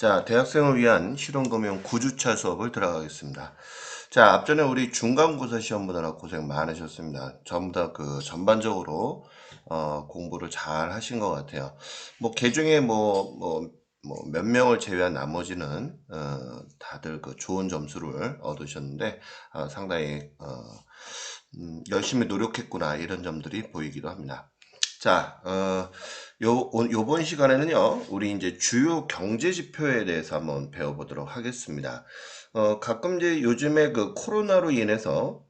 자, 대학생을 위한 실용금융 9주차 수업을 들어가겠습니다. 자, 앞전에 우리 중간고사 시험 보느라 고생 많으셨습니다. 전부 다 전반적으로 공부를 잘 하신 것 같아요. 뭐 개중에 몇 명을 제외한 나머지는 다들 좋은 점수를 얻으셨는데 상당히 열심히 노력했구나 이런 점들이 보이기도 합니다. 자, 요번 시간에는요, 우리 이제 주요 경제 지표에 대해서 한번 배워보도록 하겠습니다. 가끔 이제 요즘에 코로나로 인해서,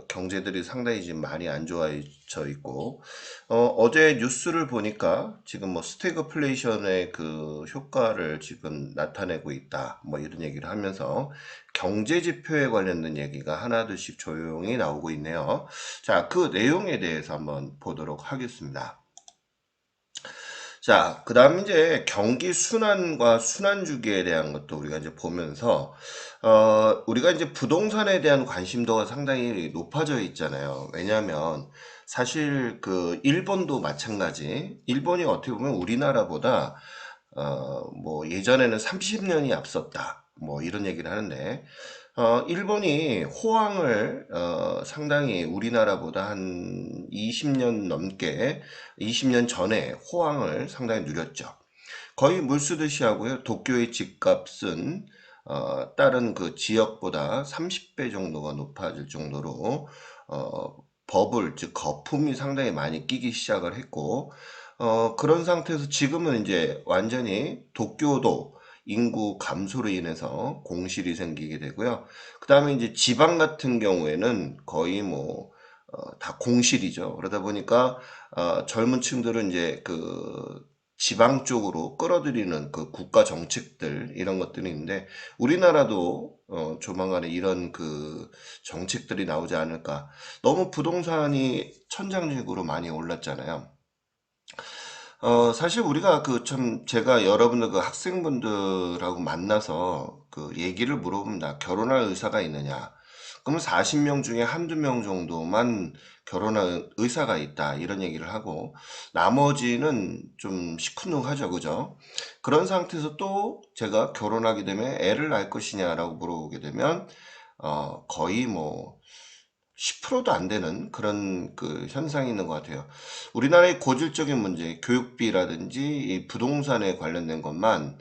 경제들이 상당히 지금 많이 안 좋아져 있고, 어제 뉴스를 보니까 지금 뭐 스태그플레이션의 그 효과를 지금 나타내고 있다. 뭐 이런 얘기를 하면서 경제 지표에 관련된 얘기가 하나둘씩 조용히 나오고 있네요. 자, 그 내용에 대해서 한번 보도록 하겠습니다. 자, 그 다음 이제 경기 순환과 순환 주기에 대한 것도 우리가 이제 보면서, 우리가 이제 부동산에 대한 관심도가 상당히 높아져 있잖아요. 왜냐하면 사실 일본도 마찬가지, 일본이 어떻게 보면 우리나라보다, 뭐 예전에는 30년이 앞섰다. 뭐 이런 얘기를 하는데, 일본이 호황을 상당히 우리나라보다 한 20년 넘게 20년 전에 호황을 상당히 누렸죠. 거의 물쓰듯이 하고요. 도쿄의 집값은 다른 그 지역보다 30배 정도가 높아질 정도로 버블, 즉 거품이 상당히 많이 끼기 시작을 했고 그런 상태에서 지금은 이제 완전히 도쿄도 인구 감소로 인해서 공실이 생기게 되고요. 그 다음에 이제 지방 같은 경우에는 거의 다 공실이죠. 그러다 보니까 젊은 층들은 이제 지방 쪽으로 끌어들이는 그 국가 정책들 이런 것들이 있는데 우리나라도 조만간에 이런 정책들이 나오지 않을까. 너무 부동산이 천장적으로 많이 올랐잖아요. 사실 우리가 제가 여러분들 학생분들하고 만나서 얘기를 물어봅니다. 결혼할 의사가 있느냐? 그러면 40명 중에 한두 명 정도만 결혼할 의사가 있다. 이런 얘기를 하고, 나머지는 좀 시큰둥하죠. 그죠? 그런 상태에서 또 제가 결혼하게 되면 애를 낳을 것이냐라고 물어보게 되면, 거의 10%도 안 되는 그런 현상이 있는 것 같아요. 우리나라의 고질적인 문제, 교육비라든지 이 부동산에 관련된 것만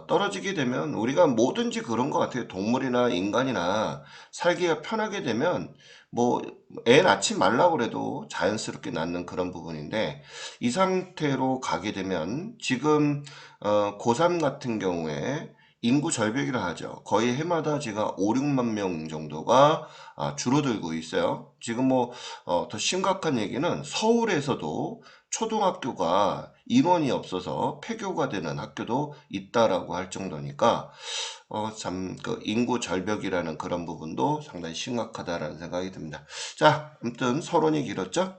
떨어지게 되면 우리가 뭐든지 그런 것 같아요. 동물이나 인간이나 살기가 편하게 되면 뭐 애 낳지 말라고 그래도 자연스럽게 낳는 그런 부분인데 이 상태로 가게 되면 지금 고3 같은 경우에 인구 절벽이라 하죠. 거의 해마다 제가 5, 6만 명 정도가 줄어들고 있어요. 지금 더 심각한 얘기는 서울에서도 초등학교가 인원이 없어서 폐교가 되는 학교도 있다라고 할 정도니까 참 인구 절벽이라는 그런 부분도 상당히 심각하다라는 생각이 듭니다. 자, 아무튼 서론이 길었죠?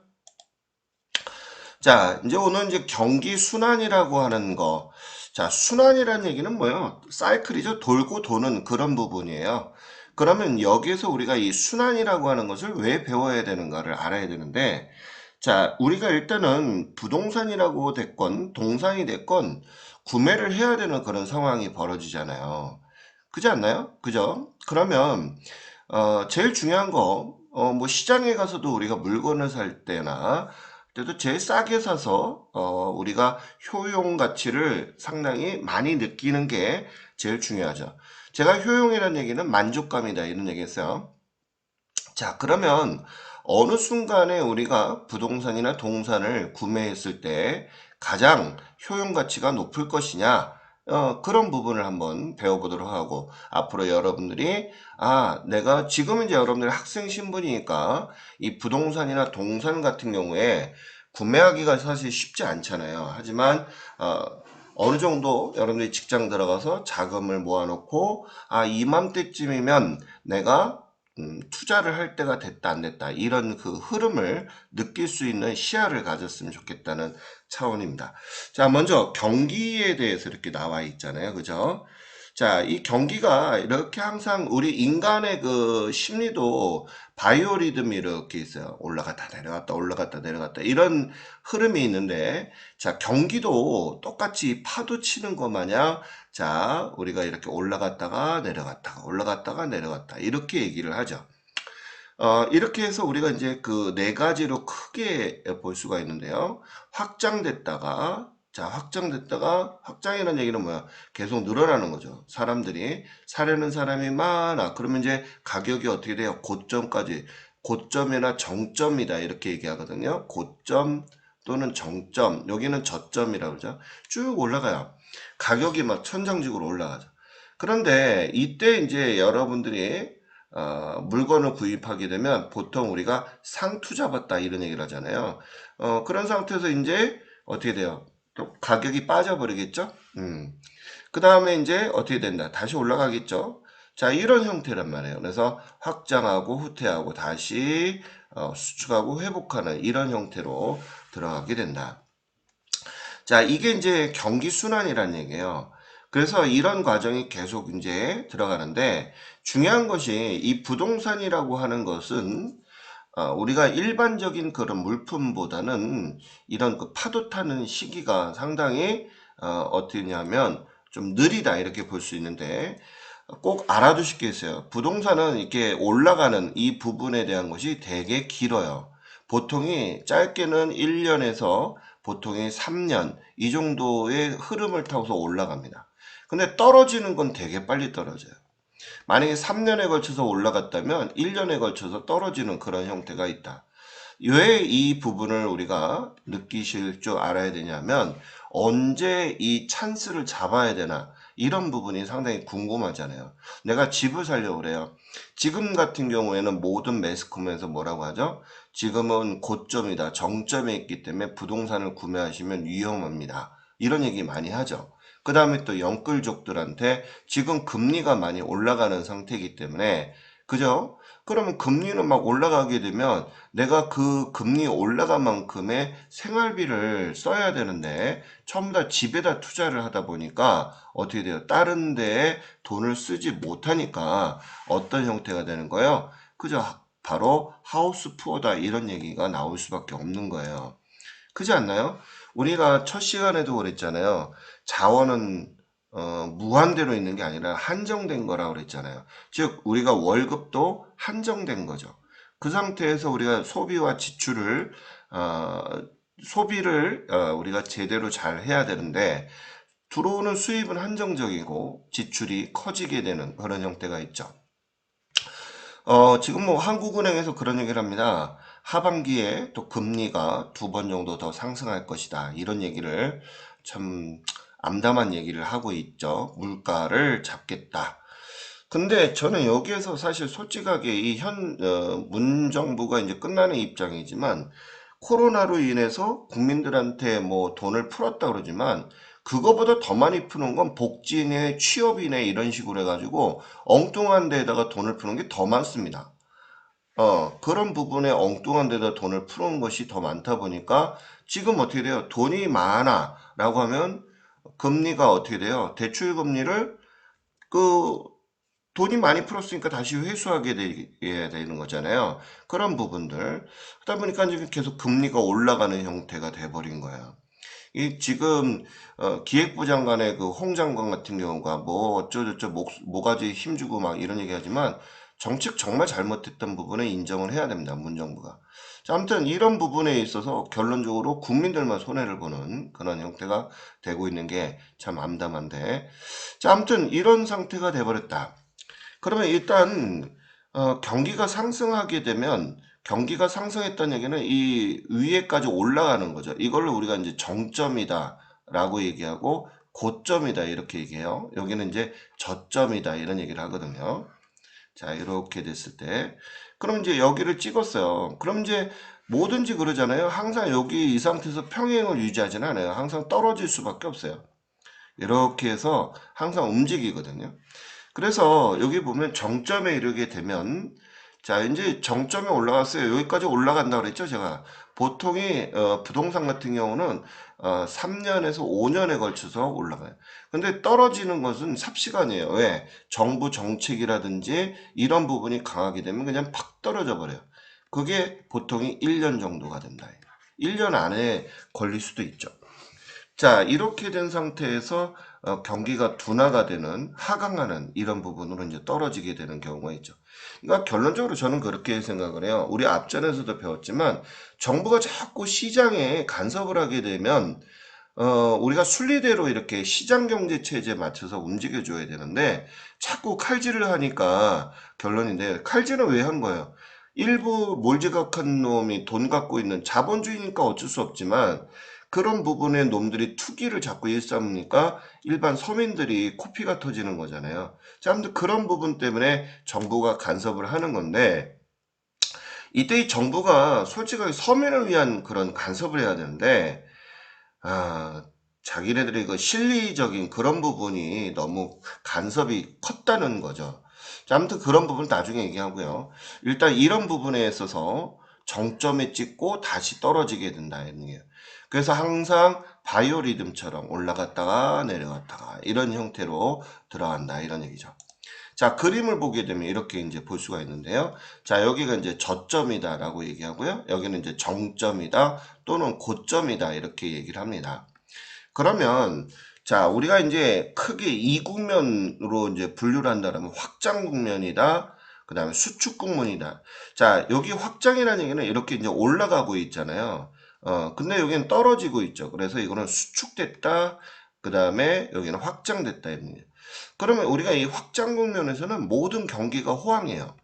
자, 이제 오늘 이제 경기 순환이라고 하는 거. 자, 순환이라는 얘기는 뭐예요? 사이클이죠. 돌고 도는 그런 부분이에요. 그러면 여기에서 우리가 이 순환이라고 하는 것을 왜 배워야 되는가를 알아야 되는데, 자, 우리가 일단은 부동산이라고 됐건, 동산이 됐건, 구매를 해야 되는 그런 상황이 벌어지잖아요. 그지 않나요? 그죠? 그러면, 제일 중요한 거, 뭐 시장에 가서도 우리가 물건을 살 때나, 그래도 제일 싸게 사서 우리가 효용 가치를 상당히 많이 느끼는 게 제일 중요하죠. 제가 효용이라는 얘기는 만족감이다 이런 얘기했어요. 자, 그러면 어느 순간에 우리가 부동산이나 동산을 구매했을 때 가장 효용 가치가 높을 것이냐? 그런 부분을 한번 배워보도록 하고, 앞으로 여러분들이, 내가 지금 이제 여러분들 학생 신분이니까 이 부동산이나 동산 같은 경우에 구매하기가 사실 쉽지 않잖아요. 하지만, 어느 정도 여러분들이 직장 들어가서 자금을 모아놓고, 이맘때쯤이면 내가 투자를 할 때가 됐다 안 됐다 이런 흐름을 느낄 수 있는 시야를 가졌으면 좋겠다는 차원입니다. 자, 먼저 경기에 대해서 이렇게 나와 있잖아요. 그죠? 자, 이 경기가 이렇게 항상 우리 인간의 그 심리도 바이오리듬이 이렇게 있어요. 올라갔다 내려갔다 올라갔다 내려갔다 이런 흐름이 있는데, 자, 경기도 똑같이 파도 치는 것 마냥, 자, 우리가 이렇게 올라갔다가 내려갔다가 올라갔다가 내려갔다 이렇게 얘기를 하죠. 이렇게 해서 우리가 이제 그 네 가지로 크게 볼 수가 있는데요. 확장됐다가, 자, 확장됐다가, 확장이라는 얘기는 뭐야? 계속 늘어나는 거죠. 사람들이, 사려는 사람이 많아. 그러면 이제 가격이 어떻게 돼요? 고점까지. 고점이나 정점이다. 이렇게 얘기하거든요. 고점 또는 정점. 여기는 저점이라고 그러죠. 쭉 올라가요. 가격이 막 천장직으로 올라가죠. 그런데 이때 이제 여러분들이 물건을 구입하게 되면 보통 우리가 상투 잡았다 이런 얘기를 하잖아요. 그런 상태에서 이제 어떻게 돼요? 또 가격이 빠져버리겠죠? 그 다음에 이제 어떻게 된다? 다시 올라가겠죠? 자, 이런 형태란 말이에요. 그래서 확장하고 후퇴하고 다시 수축하고 회복하는 이런 형태로 들어가게 된다. 자, 이게 이제 경기 순환이라는 얘기예요. 그래서 이런 과정이 계속 이제 들어가는데, 중요한 것이 이 부동산이라고 하는 것은 우리가 일반적인 그런 물품보다는 이런 그 파도 타는 시기가 상당히 어떻게냐면 좀 느리다 이렇게 볼 수 있는데, 꼭 알아두실 게 있어요. 부동산은 이렇게 올라가는 이 부분에 대한 것이 되게 길어요. 보통이 짧게는 1년에서 보통이 3년 이 정도의 흐름을 타고서 올라갑니다. 근데 떨어지는 건 되게 빨리 떨어져요. 만약에 3년에 걸쳐서 올라갔다면 1년에 걸쳐서 떨어지는 그런 형태가 있다. 왜 이 부분을 우리가 느끼실 줄 알아야 되냐면, 언제 이 찬스를 잡아야 되나 이런 부분이 상당히 궁금하잖아요. 내가 집을 살려고 그래요. 지금 같은 경우에는 모든 매스컴에서 뭐라고 하죠? 지금은 고점이다, 정점에 있기 때문에 부동산을 구매하시면 위험합니다. 이런 얘기 많이 하죠. 그 다음에 또 영끌족들한테 지금 금리가 많이 올라가는 상태이기 때문에, 그죠? 그러면 금리는 막 올라가게 되면 내가 그 금리 올라간 만큼의 생활비를 써야 되는데 전부 다 집에다 투자를 하다 보니까 어떻게 돼요? 다른 데에 돈을 쓰지 못하니까 어떤 형태가 되는 거예요? 그죠? 바로 하우스 푸어다 이런 얘기가 나올 수밖에 없는 거예요. 그렇지 않나요? 우리가 첫 시간에도 그랬잖아요. 자원은 무한대로 있는 게 아니라 한정된 거라고 그랬잖아요. 즉 우리가 월급도 한정된 거죠. 그 상태에서 우리가 소비와 지출을 소비를 우리가 제대로 잘 해야 되는데, 들어오는 수입은 한정적이고 지출이 커지게 되는 그런 형태가 있죠. 지금 뭐 한국은행에서 그런 얘기를 합니다. 하반기에 또 금리가 2번 정도 더 상승할 것이다. 이런 얘기를 참 암담한 얘기를 하고 있죠. 물가를 잡겠다. 근데 저는 여기에서 사실 솔직하게 이 문정부가 이제 끝나는 입장이지만, 코로나로 인해서 국민들한테 뭐 돈을 풀었다 그러지만 그거보다 더 많이 푸는 건 복지네 취업이네 이런 식으로 해가지고 엉뚱한 데에다가 돈을 푸는 게 더 많습니다. 그런 부분에 엉뚱한 데다 돈을 푸는 것이 더 많다 보니까 지금 어떻게 돼요? 돈이 많아 라고 하면 금리가 어떻게 돼요? 대출 금리를 그 돈이 많이 풀었으니까 다시 회수하게 돼야 되는 거잖아요. 그런 부분들. 하다 보니까 지금 계속 금리가 올라가는 형태가 돼버린 거예요. 이 지금 기획부 장관의 그 홍 장관 같은 경우가 뭐 어쩌저쩌 모가지 힘주고 막 이런 얘기하지만 정책 정말 잘못했던 부분에 인정을 해야 됩니다. 문정부가. 자, 아무튼 이런 부분에 있어서 결론적으로 국민들만 손해를 보는 그런 형태가 되고 있는 게 참 암담한데, 자, 아무튼 이런 상태가 돼버렸다. 그러면 일단 경기가 상승하게 되면, 경기가 상승했다는 얘기는 이 위에까지 올라가는 거죠. 이걸로 우리가 이제 정점이다라고 얘기하고 고점이다 이렇게 얘기해요. 여기는 이제 저점이다 이런 얘기를 하거든요. 자, 이렇게 됐을 때 그럼 이제 여기를 찍었어요. 그럼 이제 뭐든지 그러잖아요. 항상 여기 이 상태에서 평행을 유지하지는 않아요. 항상 떨어질 수밖에 없어요. 이렇게 해서 항상 움직이거든요. 그래서 여기 보면 정점에 이르게 되면, 자, 이제 정점에 올라갔어요. 여기까지 올라간다 그랬죠, 제가. 보통이 부동산 같은 경우는 3년에서 5년에 걸쳐서 올라가요. 근데 떨어지는 것은 삽시간이에요. 왜? 정부 정책이라든지 이런 부분이 강하게 되면 그냥 팍 떨어져 버려요. 그게 보통이 1년 정도가 된다. 1년 안에 걸릴 수도 있죠. 자, 이렇게 된 상태에서 경기가 둔화가 되는 하강하는 이런 부분으로 이제 떨어지게 되는 경우가 있죠. 그러니까 결론적으로 저는 그렇게 생각을 해요. 우리 앞전에서도 배웠지만 정부가 자꾸 시장에 간섭을 하게 되면 우리가 순리대로 이렇게 시장 경제 체제에 맞춰서 움직여줘야 되는데 자꾸 칼질을 하니까 결론인데 칼질은 왜 한 거예요? 일부 몰지각한 놈이 돈 갖고 있는 자본주의니까 어쩔 수 없지만 그런 부분에 놈들이 투기를 자꾸 일삼으니까 일반 서민들이 코피가 터지는 거잖아요. 자, 아무튼 그런 부분 때문에 정부가 간섭을 하는 건데 이때 이 정부가 솔직하게 서민을 위한 그런 간섭을 해야 되는데 자기네들의 그 실리적인 그런 부분이 너무 간섭이 컸다는 거죠. 자, 아무튼 그런 부분 나중에 얘기하고요. 일단 이런 부분에 있어서 정점에 찍고 다시 떨어지게 된다는 얘기예요. 그래서 항상 바이오리듬처럼 올라갔다가 내려갔다가 이런 형태로 들어간다 이런 얘기죠. 자, 그림을 보게 되면 이렇게 이제 볼 수가 있는데요. 자, 여기가 이제 저점이다라고 얘기하고요. 여기는 이제 정점이다 또는 고점이다 이렇게 얘기를 합니다. 그러면 자, 우리가 이제 크게 이 국면으로 이제 분류를 한다면 확장 국면이다. 그 다음에 수축 국면이다. 자, 여기 확장이라는 얘기는 이렇게 이제 올라가고 있잖아요. 근데 여기는 떨어지고 있죠. 그래서 이거는 수축됐다. 그 다음에 여기는 확장됐다. 그러면 우리가 이 확장 국면에서는 모든 경기가 호황이에요.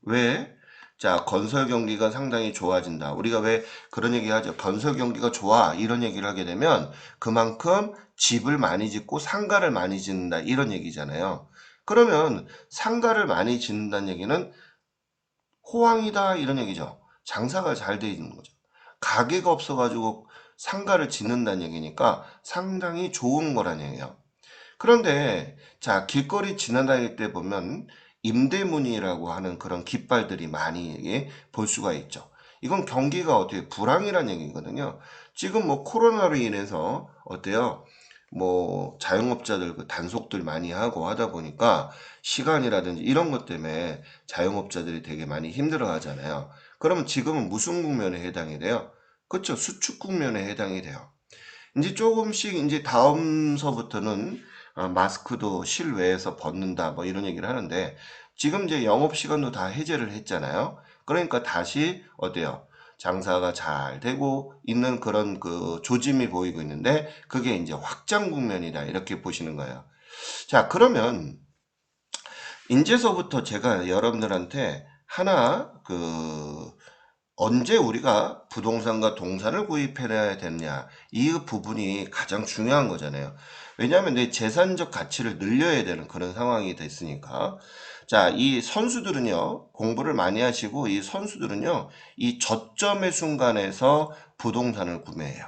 왜? 자, 건설 경기가 상당히 좋아진다. 우리가 왜 그런 얘기 하죠? 건설 경기가 좋아. 이런 얘기를 하게 되면 그만큼 집을 많이 짓고 상가를 많이 짓는다. 이런 얘기잖아요. 그러면 상가를 많이 짓는다는 얘기는 호황이다. 이런 얘기죠. 장사가 잘 돼 있는 거죠. 가게가 없어가지고 상가를 짓는다는 얘기니까 상당히 좋은 거란 얘기예요. 그런데 자, 길거리 지나다닐 때 보면 임대문이라고 하는 그런 깃발들이 많이 볼 수가 있죠. 이건 경기가 어떻게 불황이라는 얘기거든요. 지금 뭐 코로나로 인해서 어때요? 뭐 자영업자들 그 단속들 많이 하고 하다 보니까 시간이라든지 이런 것 때문에 자영업자들이 되게 많이 힘들어 하잖아요. 그러면 지금은 무슨 국면에 해당이 돼요? 그렇죠. 수축 국면에 해당이 돼요. 이제 조금씩 이제 다음서부터는 마스크도 실외에서 벗는다 뭐 이런 얘기를 하는데 지금 이제 영업시간도 다 해제를 했잖아요. 그러니까 다시 어때요? 장사가 잘 되고 있는 그런 그 조짐이 보이고 있는데 그게 이제 확장 국면이다 이렇게 보시는 거예요. 자, 그러면 이제서부터 제가 여러분들한테 하나 언제 우리가 부동산과 동산을 구입해야 되느냐 이 부분이 가장 중요한 거잖아요. 왜냐하면 내 재산적 가치를 늘려야 되는 그런 상황이 됐으니까. 자, 이 선수들은요 공부를 많이 하시고 이 선수들은요 이 저점의 순간에서 부동산을 구매해요.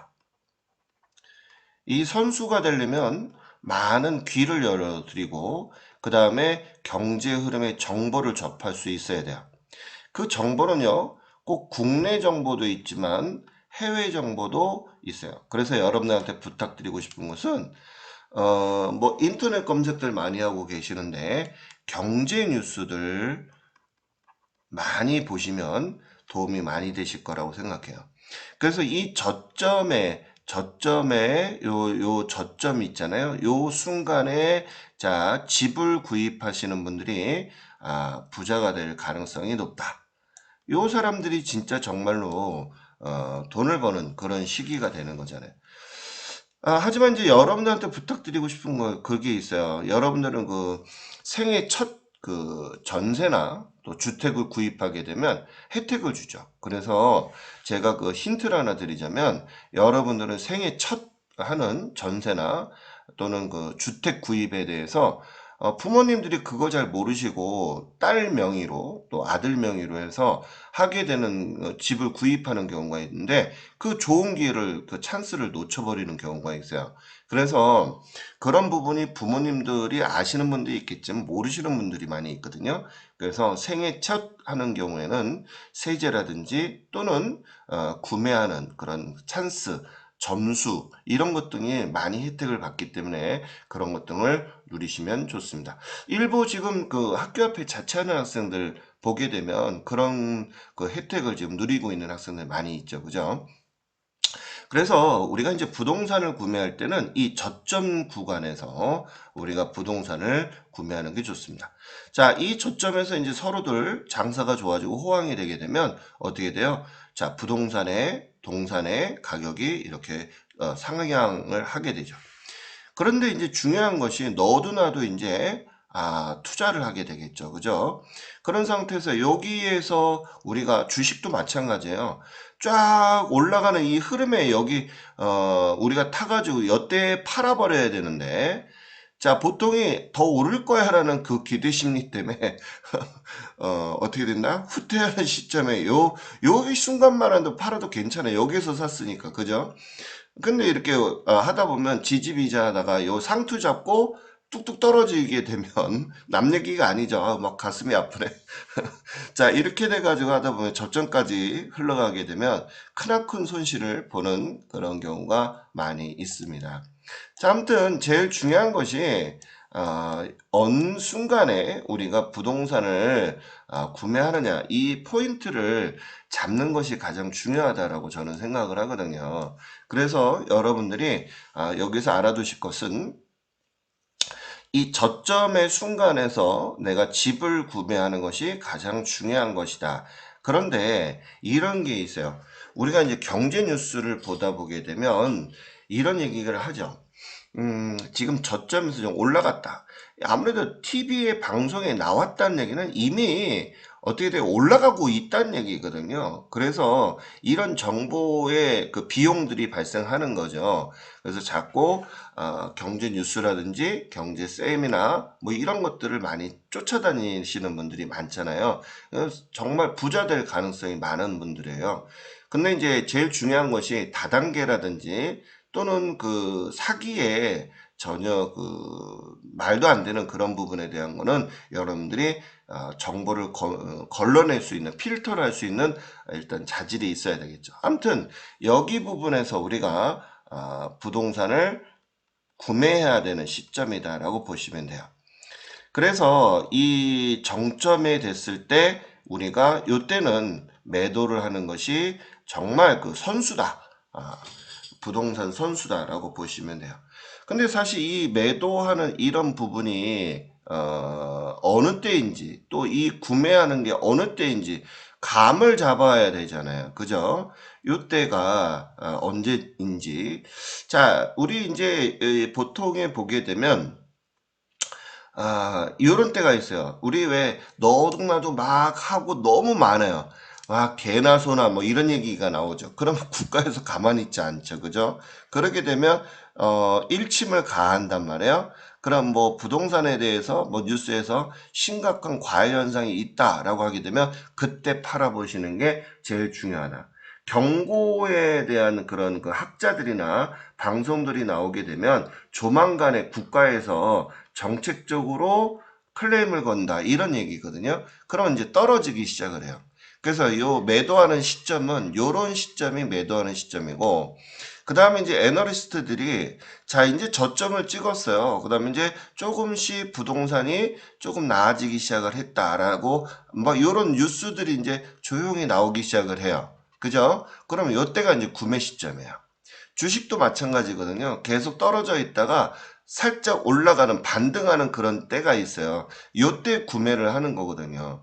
이 선수가 되려면 많은 귀를 열어드리고 그 다음에 경제 흐름의 정보를 접할 수 있어야 돼요. 그 정보는요, 꼭 국내 정보도 있지만 해외 정보도 있어요. 그래서 여러분들한테 부탁드리고 싶은 것은, 뭐 인터넷 검색들 많이 하고 계시는데, 경제 뉴스들 많이 보시면 도움이 많이 되실 거라고 생각해요. 그래서 이 저점에 요 저점 있잖아요. 요 순간에 자, 집을 구입하시는 분들이 부자가 될 가능성이 높다. 요 사람들이 진짜 정말로 돈을 버는 그런 시기가 되는 거잖아요. 하지만 이제 여러분들한테 부탁드리고 싶은 거 그게 있어요. 여러분들은 그 생애 첫 그 전세나 또 주택을 구입하게 되면 혜택을 주죠. 그래서 제가 그 힌트를 하나 드리자면 여러분들은 생애 첫 하는 전세나 또는 그 주택 구입에 대해서 부모님들이 그거 잘 모르시고 딸 명의로 또 아들 명의로 해서 하게 되는 집을 구입하는 경우가 있는데 그 좋은 기회를 그 찬스를 놓쳐버리는 경우가 있어요. 그래서 그런 부분이 부모님들이 아시는 분들이 있겠지만 모르시는 분들이 많이 있거든요. 그래서 생애 첫 하는 경우에는 세제라든지 또는 구매하는 그런 찬스 점수 이런 것 등이 많이 혜택을 받기 때문에 그런 것 등을 누리시면 좋습니다. 일부 지금 그 학교 앞에 자취하는 학생들 보게 되면 그런 그 혜택을 지금 누리고 있는 학생들 많이 있죠. 그죠? 그래서 우리가 이제 부동산을 구매할 때는 이 저점 구간에서 우리가 부동산을 구매하는 게 좋습니다. 자, 이 저점에서 이제 서로들 장사가 좋아지고 호황이 되게 되면 어떻게 돼요? 자, 동산의 가격이 이렇게 상향을 하게 되죠. 그런데 이제 중요한 것이 너도 나도 이제 투자를 하게 되겠죠. 그죠? 그런 상태에서 여기에서 우리가 주식도 마찬가지예요. 쫙 올라가는 이 흐름에 여기 우리가 타가지고 여기에 팔아버려야 되는데 자 보통이 더 오를 거야라는 그 기대 심리 때문에 어떻게 된다? 후퇴하는 시점에 여기 순간만 해도 팔아도 괜찮아요. 여기서 샀으니까 그죠? 근데 이렇게 하다 보면 지지비자 하다가 요 상투 잡고 뚝뚝 떨어지게 되면 남 얘기가 아니죠. 막 가슴이 아프네. 자, 이렇게 돼가지고 하다 보면 저점까지 흘러가게 되면 크나큰 손실을 보는 그런 경우가 많이 있습니다. 자, 아무튼 제일 중요한 것이 어느 순간에 우리가 부동산을 구매하느냐 이 포인트를 잡는 것이 가장 중요하다라고 저는 생각을 하거든요. 그래서 여러분들이 여기서 알아두실 것은 이 저점의 순간에서 내가 집을 구매하는 것이 가장 중요한 것이다. 그런데 이런 게 있어요. 우리가 이제 경제 뉴스를 보다 보게 되면 이런 얘기를 하죠. 지금 저점에서 좀 올라갔다. 아무래도 TV에 방송에 나왔다는 얘기는 이미 어떻게 돼 올라가고 있다는 얘기거든요. 그래서 이런 정보의 그 비용들이 발생하는 거죠. 그래서 자꾸 경제 뉴스라든지 경제 세미나 뭐 이런 것들을 많이 쫓아다니시는 분들이 많잖아요. 그래서 정말 부자 될 가능성이 많은 분들이에요. 근데 이제 제일 중요한 것이 다단계라든지 또는 그 사기에 전혀 그 말도 안 되는 그런 부분에 대한 거는 여러분들이 정보를 걸러낼 수 있는 필터를 할 수 있는 일단 자질이 있어야 되겠죠. 아무튼 여기 부분에서 우리가 부동산을 구매해야 되는 시점이다라고 보시면 돼요. 그래서 이 정점에 됐을 때 우리가 요때는 매도를 하는 것이 정말 그 선수다. 부동산 선수다라고 보시면 돼요. 근데 사실 이 매도하는 이런 부분이 어느 때인지 또 이 구매하는 게 어느 때인지 감을 잡아야 되잖아요. 그죠? 요때가 언제인지. 자, 우리 이제 보통에 보게 되면 요런 때가 있어요. 우리 왜 너도나도 막 하고 너무 많아요. 막 개나 소나 뭐 이런 얘기가 나오죠. 그러면 국가에서 가만히 있지 않죠. 그죠? 그렇게 되면 일침을 가한단 말이에요. 그럼 뭐 부동산에 대해서 뭐 뉴스에서 심각한 과열 현상이 있다라고 하게 되면 그때 팔아보시는 게 제일 중요하다. 경고에 대한 그런 그 학자들이나 방송들이 나오게 되면 조만간에 국가에서 정책적으로 클레임을 건다 이런 얘기거든요. 그럼 이제 떨어지기 시작을 해요. 그래서 요 매도하는 시점은 요런 시점이 매도하는 시점이고 그 다음에 이제 애널리스트들이 자 이제 저점을 찍었어요. 그 다음에 이제 조금씩 부동산이 조금 나아지기 시작을 했다라고 뭐 요런 뉴스들이 이제 조용히 나오기 시작을 해요. 그죠? 그러면 요때가 이제 구매 시점이에요. 주식도 마찬가지거든요. 계속 떨어져 있다가 살짝 올라가는 반등하는 그런 때가 있어요. 요때 구매를 하는 거거든요.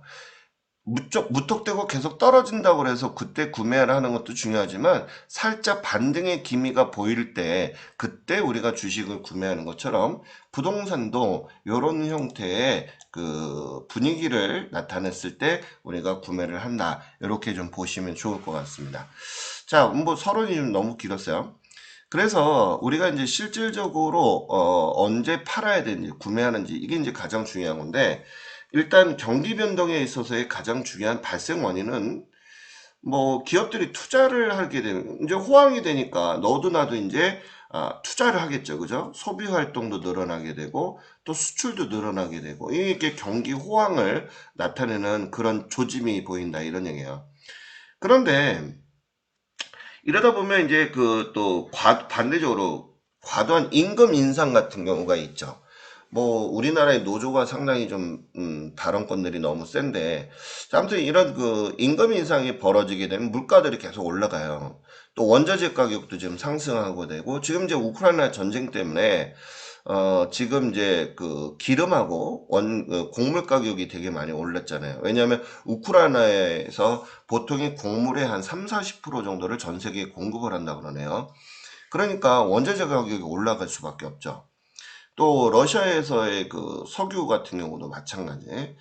무턱대고 계속 떨어진다고 해서 그때 구매를 하는 것도 중요하지만 살짝 반등의 기미가 보일 때 그때 우리가 주식을 구매하는 것처럼 부동산도 이런 형태의 그 분위기를 나타냈을 때 우리가 구매를 한다. 이렇게 좀 보시면 좋을 것 같습니다. 자, 뭐 서론이 좀 너무 길었어요. 그래서 우리가 이제 실질적으로 언제 팔아야 되는지 구매하는지 이게 이제 가장 중요한 건데 일단 경기 변동에 있어서의 가장 중요한 발생 원인은 뭐 기업들이 투자를 하게 되면 이제 호황이 되니까 너도 나도 이제 투자를 하겠죠. 그죠? 소비 활동도 늘어나게 되고 또 수출도 늘어나게 되고 이게 경기 호황을 나타내는 그런 조짐이 보인다 이런 얘기예요. 그런데 이러다 보면 이제 그 또 반대적으로 과도한 임금 인상 같은 경우가 있죠. 뭐 우리나라의 노조가 상당히 좀 발언권들이 너무 센데 자, 아무튼 이런 그 임금 인상이 벌어지게 되면 물가들이 계속 올라가요. 또 원자재 가격도 지금 상승하고 되고 지금 이제 우크라이나 전쟁 때문에 지금 이제 그 기름하고 곡물 가격이 되게 많이 올랐잖아요. 왜냐하면 우크라이나에서 보통이 곡물의 한 3, 40% 정도를 전 세계에 공급을 한다 그러네요. 그러니까 원자재 가격이 올라갈 수밖에 없죠. 또 러시아에서의 그 석유 같은 경우도 마찬가지.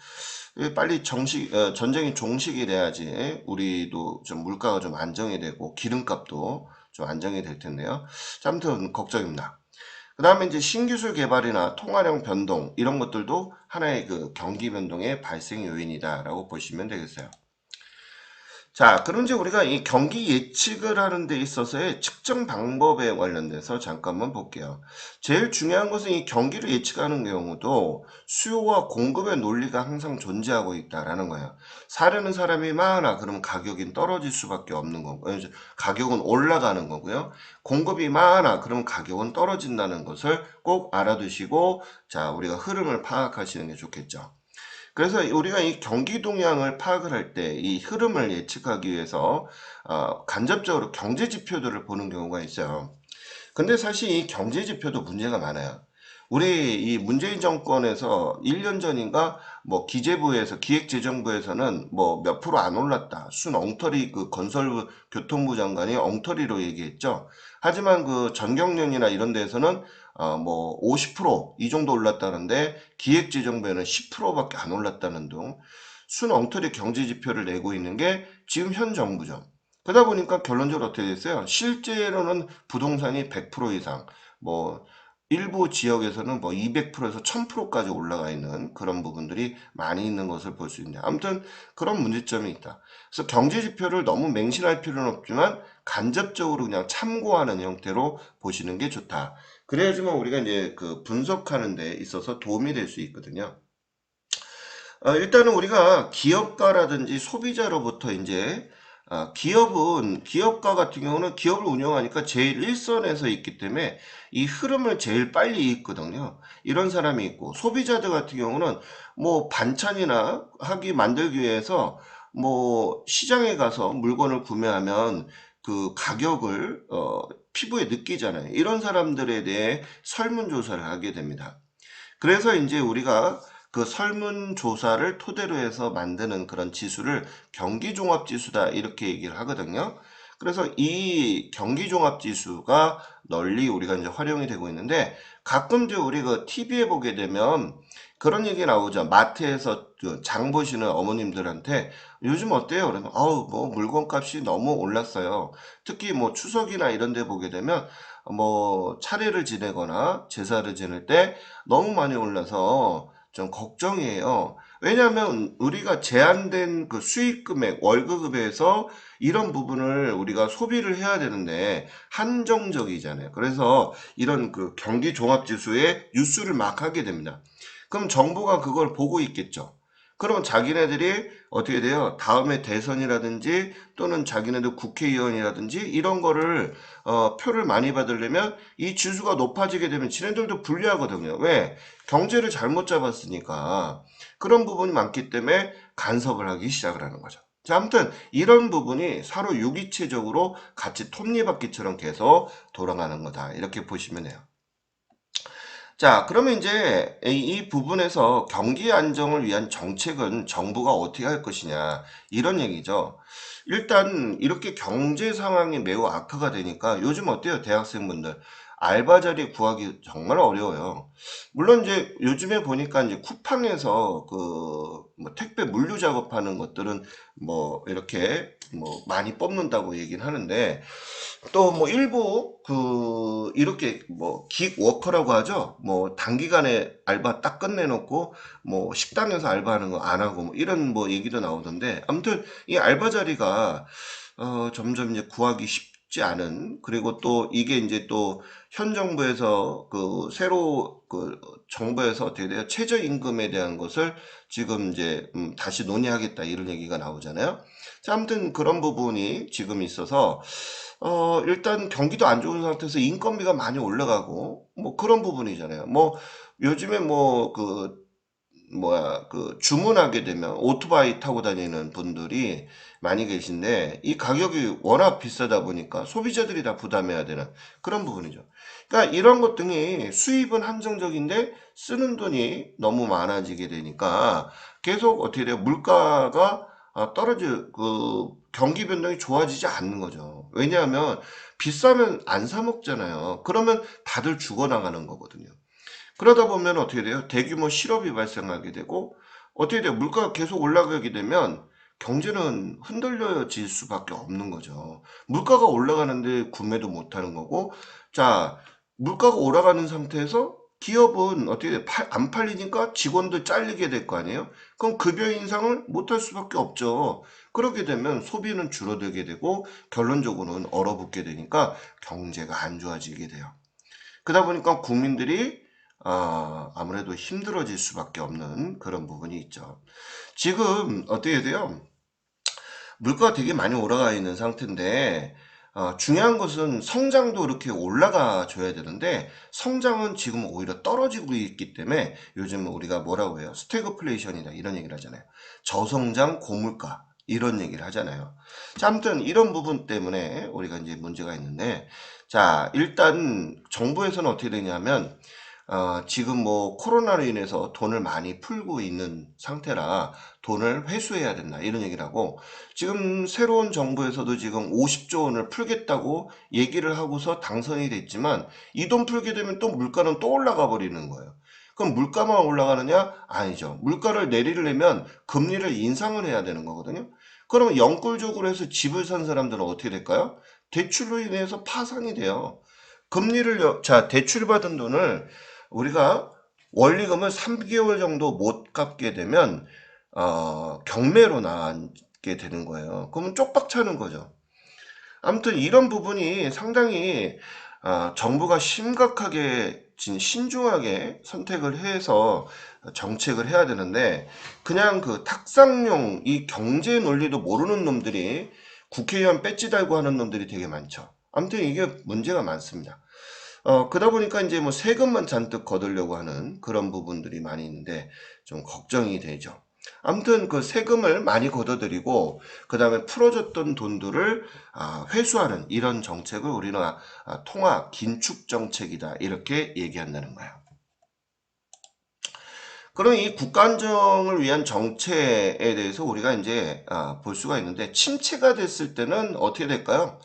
빨리 전쟁이 종식이 돼야지 우리도 좀 물가가 좀 안정이 되고 기름값도 좀 안정이 될 텐데요. 자, 아무튼 걱정입니다. 그 다음에 이제 신기술 개발이나 통화량 변동 이런 것들도 하나의 그 경기 변동의 발생 요인이다라고 보시면 되겠어요. 자, 그럼 이제 우리가 이 경기 예측을 하는 데 있어서의 측정 방법에 관련돼서 잠깐만 볼게요. 제일 중요한 것은 이 경기를 예측하는 경우도 수요와 공급의 논리가 항상 존재하고 있다라는 거예요. 사려는 사람이 많아, 그러면 가격이 떨어질 수밖에 없는 거고, 가격은 올라가는 거고요. 공급이 많아, 그러면 가격은 떨어진다는 것을 꼭 알아두시고, 자, 우리가 흐름을 파악하시는 게 좋겠죠. 그래서 우리가 이 경기 동향을 파악을 할 때 이 흐름을 예측하기 위해서 간접적으로 경제 지표들을 보는 경우가 있어요. 근데 사실 이 경제 지표도 문제가 많아요. 우리 이 문재인 정권에서 1년 전인가 뭐 기재부에서 기획재정부에서는 뭐 몇 프로 안 올랐다. 순 엉터리 그 건설부 교통부 장관이 엉터리로 얘기했죠. 하지만 그 전경련이나 이런 데에서는 뭐 50%이 정도 올랐다는데 기획재정부에는 10%밖에 안 올랐다는 등 순 엉터리 경제 지표를 내고 있는 게 지금 현 정부죠. 그러다 보니까 결론적으로 어떻게 됐어요? 실제로는 부동산이 100% 이상, 뭐 일부 지역에서는 뭐 200%에서 1000%까지 올라가 있는 그런 부분들이 많이 있는 것을 볼 수 있네요. 아무튼 그런 문제점이 있다. 그래서 경제 지표를 너무 맹신할 필요는 없지만 간접적으로 그냥 참고하는 형태로 보시는 게 좋다. 그래야지만 우리가 이제 그 분석하는 데 있어서 도움이 될 수 있거든요. 일단은 우리가 기업가라든지 소비자로부터 이제 기업가 같은 경우는 기업을 운영하니까 제일 일선에서 있기 때문에 이 흐름을 제일 빨리 읽거든요. 이런 사람이 있고 소비자들 같은 경우는 뭐 반찬이나 하기 만들기 위해서 뭐 시장에 가서 물건을 구매하면 그 가격을 피부에 느끼잖아요. 이런 사람들에 대해 설문조사를 하게 됩니다. 그래서 이제 우리가 그 설문조사를 토대로 해서 만드는 그런 지수를 경기종합지수다 이렇게 얘기를 하거든요. 그래서 이 경기종합지수가 널리 우리가 이제 활용이 되고 있는데 가끔 이제 우리 그 TV에 보게 되면 그런 얘기 나오죠. 마트에서 그장 보시는 어머님들한테 요즘 어때요? 그러면 아우 뭐 물건값이 너무 올랐어요. 특히 뭐 추석이나 이런 데 보게 되면 뭐 차례를 지내거나 제사를 지낼 때 너무 많이 올라서 좀 걱정이에요. 왜냐하면 우리가 제한된 그 수익 금액, 월급에서 이런 부분을 우리가 소비를 해야 되는데 한정적이잖아요. 그래서 이런 그 경기 종합 지수에 뉴스를 막 하게 됩니다. 그럼 정부가 그걸 보고 있겠죠. 그럼 자기네들이 어떻게 돼요? 다음에 대선이라든지 또는 자기네들 국회의원이라든지 이런 거를 표를 많이 받으려면 이 지수가 높아지게 되면 지네들도 불리하거든요. 왜? 경제를 잘못 잡았으니까 그런 부분이 많기 때문에 간섭을 하기 시작을 하는 거죠. 자, 아무튼 이런 부분이 서로 유기체적으로 같이 톱니바퀴처럼 계속 돌아가는 거다. 이렇게 보시면 돼요. 자, 그러면 이제 이 부분에서 경기 안정을 위한 정책은 정부가 어떻게 할 것이냐, 이런 얘기죠. 일단 이렇게 경제 상황이 매우 악화가 되니까 요즘 어때요? 대학생분들 알바 자리 구하기 정말 어려워요. 물론 이제 요즘에 보니까 이제 쿠팡에서 그 뭐 택배 물류 작업하는 것들은 뭐 이렇게 뭐 많이 뽑는다고 얘기는 하는데 또 뭐 일부 그 이렇게 뭐 긱 워커라고 하죠. 뭐 단기간에 알바 딱 끝내놓고 뭐 식당에서 알바하는 거 안 하고 뭐 이런 뭐 얘기도 나오던데 아무튼 이 알바 자리가 점점 이제 구하기 쉽지 않은 그리고 또 이게 이제 또 현 정부에서 그 새로 그 정부에서 어떻게 돼요? 최저임금에 대한 것을 지금 이제 다시 논의하겠다 이런 얘기가 나오잖아요. 자, 아무튼 그런 부분이 지금 있어서 일단 경기도 안 좋은 상태에서 인건비가 많이 올라가고 뭐 그런 부분이잖아요. 뭐 요즘에 뭐 주문하게 되면 오토바이 타고 다니는 분들이 많이 계신데 이 가격이 워낙 비싸다 보니까 소비자들이 다 부담해야 되는 그런 부분이죠. 그러니까 이런 것 등이 수입은 한정적인데 쓰는 돈이 너무 많아지게 되니까 계속 어떻게 돼요? 물가가 경기 변동이 좋아지지 않는 거죠. 왜냐하면 비싸면 안 사 먹잖아요. 그러면 다들 죽어나가는 거거든요. 그러다 보면 어떻게 돼요? 대규모 실업이 발생하게 되고 어떻게 돼요? 물가가 계속 올라가게 되면 경제는 흔들려질 수밖에 없는 거죠. 물가가 올라가는데 구매도 못하는 거고, 자, 물가가 올라가는 상태에서 기업은 어떻게 돼요? 안 팔리니까 직원들 잘리게 될 거 아니에요? 그럼 급여 인상을 못할 수밖에 없죠. 그렇게 되면 소비는 줄어들게 되고 결론적으로는 얼어붙게 되니까 경제가 안 좋아지게 돼요. 그러다 보니까 국민들이 아무래도 힘들어질 수밖에 없는 그런 부분이 있죠. 지금 어떻게 돼요? 물가가 되게 많이 올라가 있는 상태인데 중요한 것은 성장도 이렇게 올라가 줘야 되는데 성장은 지금 오히려 떨어지고 있기 때문에 요즘 우리가 뭐라고 해요? 스태그플레이션이다 이런 얘기를 하잖아요. 저성장 고물가 이런 얘기를 하잖아요. 자, 아무튼 이런 부분 때문에 우리가 이제 문제가 있는데 자, 일단 정부에서는 어떻게 되냐면 지금 뭐 코로나로 인해서 돈을 많이 풀고 있는 상태라 돈을 회수해야 된다 이런 얘기를 하고 지금 새로운 정부에서도 지금 50조 원을 풀겠다고 얘기를 하고서 당선이 됐지만 이 돈 풀게 되면 또 물가는 또 올라가 버리는 거예요. 그럼 물가만 올라가느냐? 아니죠. 물가를 내리려면 금리를 인상을 해야 되는 거거든요. 그러면 영끌족으로 해서 집을 산 사람들은 어떻게 될까요? 대출로 인해서 파산이 돼요. 대출 받은 돈을 우리가 원리금을 3개월 정도 못 갚게 되면 경매로 나게 되는 거예요. 그러면 쪽박 차는 거죠. 아무튼 이런 부분이 상당히 정부가 심각하게 신중하게 선택을 해서 정책을 해야 되는데 그냥 그 탁상용 이 경제 논리도 모르는 놈들이 국회의원 배지 달고 하는 놈들이 되게 많죠. 아무튼 이게 문제가 많습니다. 그러다 보니까 이제 뭐 세금만 잔뜩 거두려고 하는 그런 부분들이 많이 있는데 좀 걱정이 되죠. 아무튼 그 세금을 많이 걷어들이고 그 다음에 풀어줬던 돈들을 회수하는 이런 정책을 우리는 통화 긴축 정책이다 이렇게 얘기한다는 거예요. 그럼 이 국가 안정을 위한 정책에 대해서 우리가 이제 볼 수가 있는데 침체가 됐을 때는 어떻게 될까요?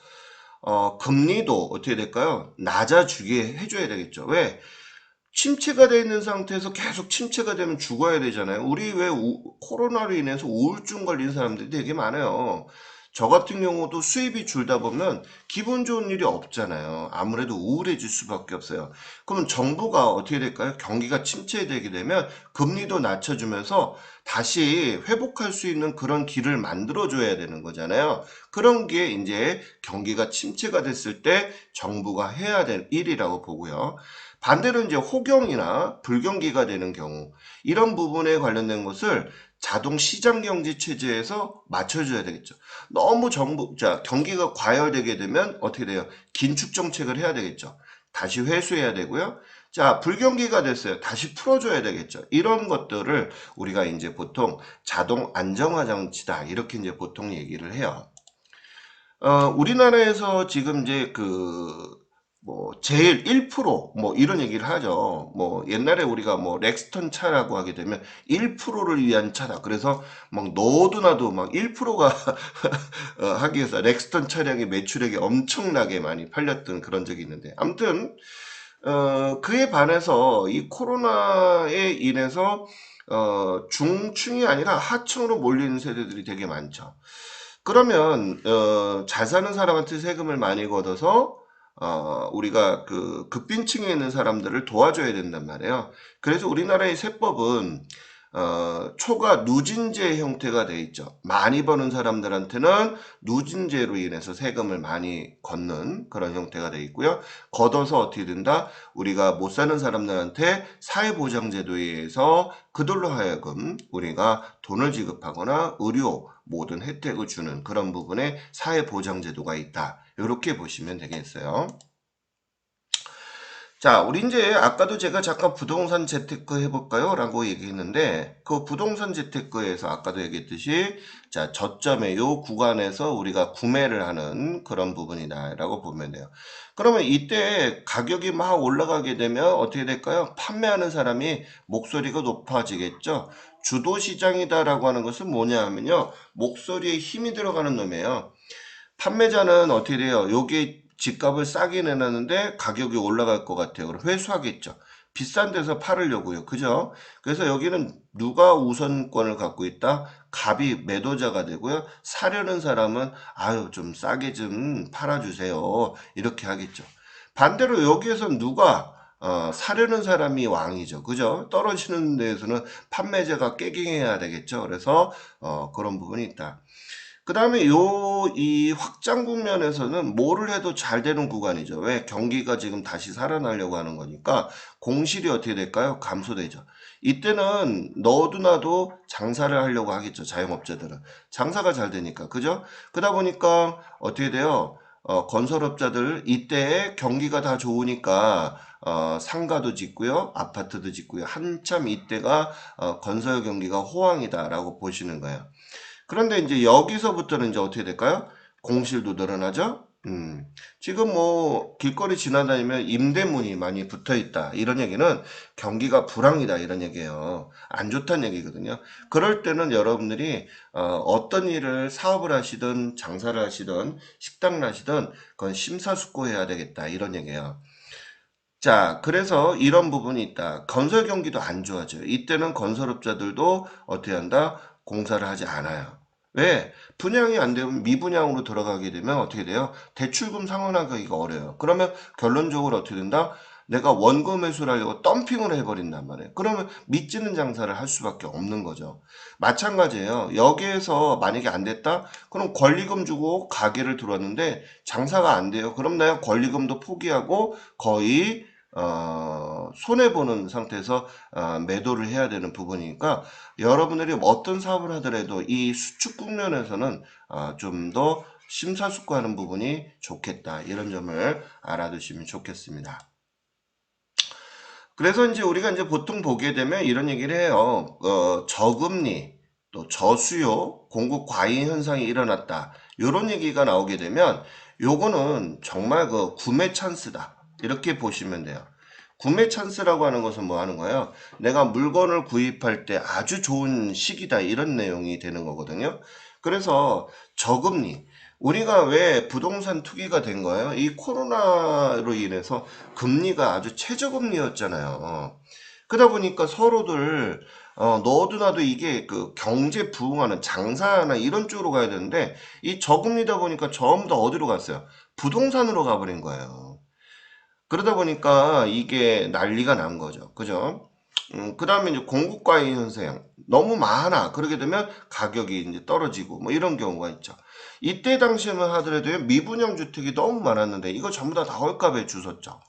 금리도 어떻게 될까요? 낮아주게 해줘야 되겠죠. 왜? 침체가 돼 있는 상태에서 계속 침체가 되면 죽어야 되잖아요. 우리 왜 코로나로 인해서 우울증 걸린 사람들이 되게 많아요. 저 같은 경우도 수입이 줄다 보면 기분 좋은 일이 없잖아요. 아무래도 우울해질 수밖에 없어요. 그러면 정부가 어떻게 될까요? 경기가 침체되게 되면 금리도 낮춰주면서 다시 회복할 수 있는 그런 길을 만들어줘야 되는 거잖아요. 그런 게 이제 경기가 침체가 됐을 때 정부가 해야 될 일이라고 보고요. 반대로 이제 호경이나 불경기가 되는 경우 이런 부분에 관련된 것을 자동 시장 경제 체제에서 맞춰줘야 되겠죠. 너무 경기가 과열되게 되면 어떻게 돼요? 긴축 정책을 해야 되겠죠. 다시 회수해야 되고요. 자, 불경기가 됐어요. 다시 풀어줘야 되겠죠. 이런 것들을 우리가 이제 보통 자동 안정화 장치다. 이렇게 이제 보통 얘기를 해요. 우리나라에서 지금 이제 제일 1%뭐 이런 얘기를 하죠. 뭐 옛날에 우리가 뭐 렉스턴 차라고 하게 되면 1%를 위한 차다. 그래서 막 너도 나도 막 1%가 하기 위해서 렉스턴 차량의 매출액이 엄청나게 많이 팔렸던 그런 적이 있는데 아무튼 그에 반해서 이 코로나에 인해서 중층이 아니라 하층으로 몰리는 세대들이 되게 많죠. 그러면 잘 사는 사람한테 세금을 많이 걷어서 우리가 그 극빈층에 있는 사람들을 도와줘야 된단 말이에요. 그래서 우리나라의 세법은 초가 누진제 형태가 돼 있죠. 많이 버는 사람들한테는 누진제로 인해서 세금을 많이 걷는 그런 형태가 돼 있고요. 걷어서 어떻게 된다? 우리가 못 사는 사람들한테 사회보장제도에 의해서 그들로 하여금 우리가 돈을 지급하거나 의료 모든 혜택을 주는 그런 부분에 사회보장제도가 있다. 이렇게 보시면 되겠어요. 자, 우리 이제 아까도 제가 잠깐 부동산 재테크 해볼까요? 라고 얘기했는데 그 부동산 재테크에서 아까도 얘기했듯이 자, 저점의 요 구간에서 우리가 구매를 하는 그런 부분이다 라고 보면 돼요. 그러면 이때 가격이 막 올라가게 되면 어떻게 될까요? 판매하는 사람이 목소리가 높아지겠죠? 주도시장이다라고 하는 것은 뭐냐 하면요. 목소리에 힘이 들어가는 놈이에요. 판매자는 어떻게 돼요? 여기 집값을 싸게 내놨는데 가격이 올라갈 것 같아요. 그럼 회수하겠죠. 비싼 데서 팔으려고요. 그죠? 그래서 여기는 누가 우선권을 갖고 있다? 갑이 매도자가 되고요. 사려는 사람은 아유 좀 싸게 좀 팔아주세요. 이렇게 하겠죠. 반대로 여기에서 누가 사려는 사람이 왕이죠. 그죠? 떨어지는 데에서는 판매자가 깨갱해야 되겠죠. 그래서 그런 부분이 있다. 그 다음에 이 확장 국면에서는 뭐를 해도 잘 되는 구간이죠. 왜? 경기가 지금 다시 살아나려고 하는 거니까 공실이 어떻게 될까요? 감소되죠. 이때는 너도 나도 장사를 하려고 하겠죠. 자영업자들은. 장사가 잘 되니까. 그죠? 그러다 보니까 어떻게 돼요? 건설업자들 이때에 경기가 다 좋으니까 상가도 짓고요. 아파트도 짓고요. 한참 이때가 건설 경기가 호황이다라고 보시는 거예요. 그런데 이제 여기서부터는 이제 어떻게 될까요? 공실도 늘어나죠? 지금 뭐 길거리 지나다니면 임대문이 많이 붙어 있다. 이런 얘기는 경기가 불황이다. 이런 얘기예요. 안 좋다는 얘기거든요. 그럴 때는 여러분들이 어떤 일을 사업을 하시든 장사를 하시든 식당을 하시든 그건 심사숙고해야 되겠다. 이런 얘기예요. 자, 그래서 이런 부분이 있다. 건설 경기도 안 좋아져요. 이때는 건설업자들도 어떻게 한다? 공사를 하지 않아요. 왜? 분양이 안 되면 미분양으로 들어가게 되면 어떻게 돼요? 대출금 상환하기가 어려워요. 그러면 결론적으로 어떻게 된다? 내가 원금 회수를 하려고 덤핑을 해버린단 말이에요. 그러면 믿지는 장사를 할 수밖에 없는 거죠. 마찬가지예요. 여기에서 만약에 안 됐다? 그럼 권리금 주고 가게를 들어왔는데 장사가 안 돼요. 그럼 내가 권리금도 포기하고 거의 손해보는 상태에서 매도를 해야 되는 부분이니까 여러분들이 어떤 사업을 하더라도 이 수축 국면에서는 좀 더 심사숙고하는 부분이 좋겠다. 이런 점을 알아두시면 좋겠습니다. 그래서 이제 우리가 이제 보통 보게 되면 이런 얘기를 해요. 저금리, 또 저수요, 공급 과잉 현상이 일어났다. 이런 얘기가 나오게 되면 요거는 정말 그 구매 찬스다. 이렇게 보시면 돼요. 구매 찬스라고 하는 것은 뭐 하는 거예요? 내가 물건을 구입할 때 아주 좋은 시기다. 이런 내용이 되는 거거든요. 그래서 저금리, 우리가 왜 부동산 투기가 된 거예요? 이 코로나로 인해서 금리가 아주 최저금리였잖아요. 그러다 보니까 서로들 너도 나도 이게 그 경제 부흥하는 장사나 이런 쪽으로 가야 되는데 이 저금리다 보니까 전부 다 어디로 갔어요? 부동산으로 가버린 거예요. 그러다 보니까 이게 난리가 난 거죠. 그죠? 그 다음에 이제 공급 과잉 현상. 너무 많아. 그러게 되면 가격이 이제 떨어지고 뭐 이런 경우가 있죠. 이때 당시에만 하더라도 미분양 주택이 너무 많았는데 이거 전부 다 헐값에 주웠죠.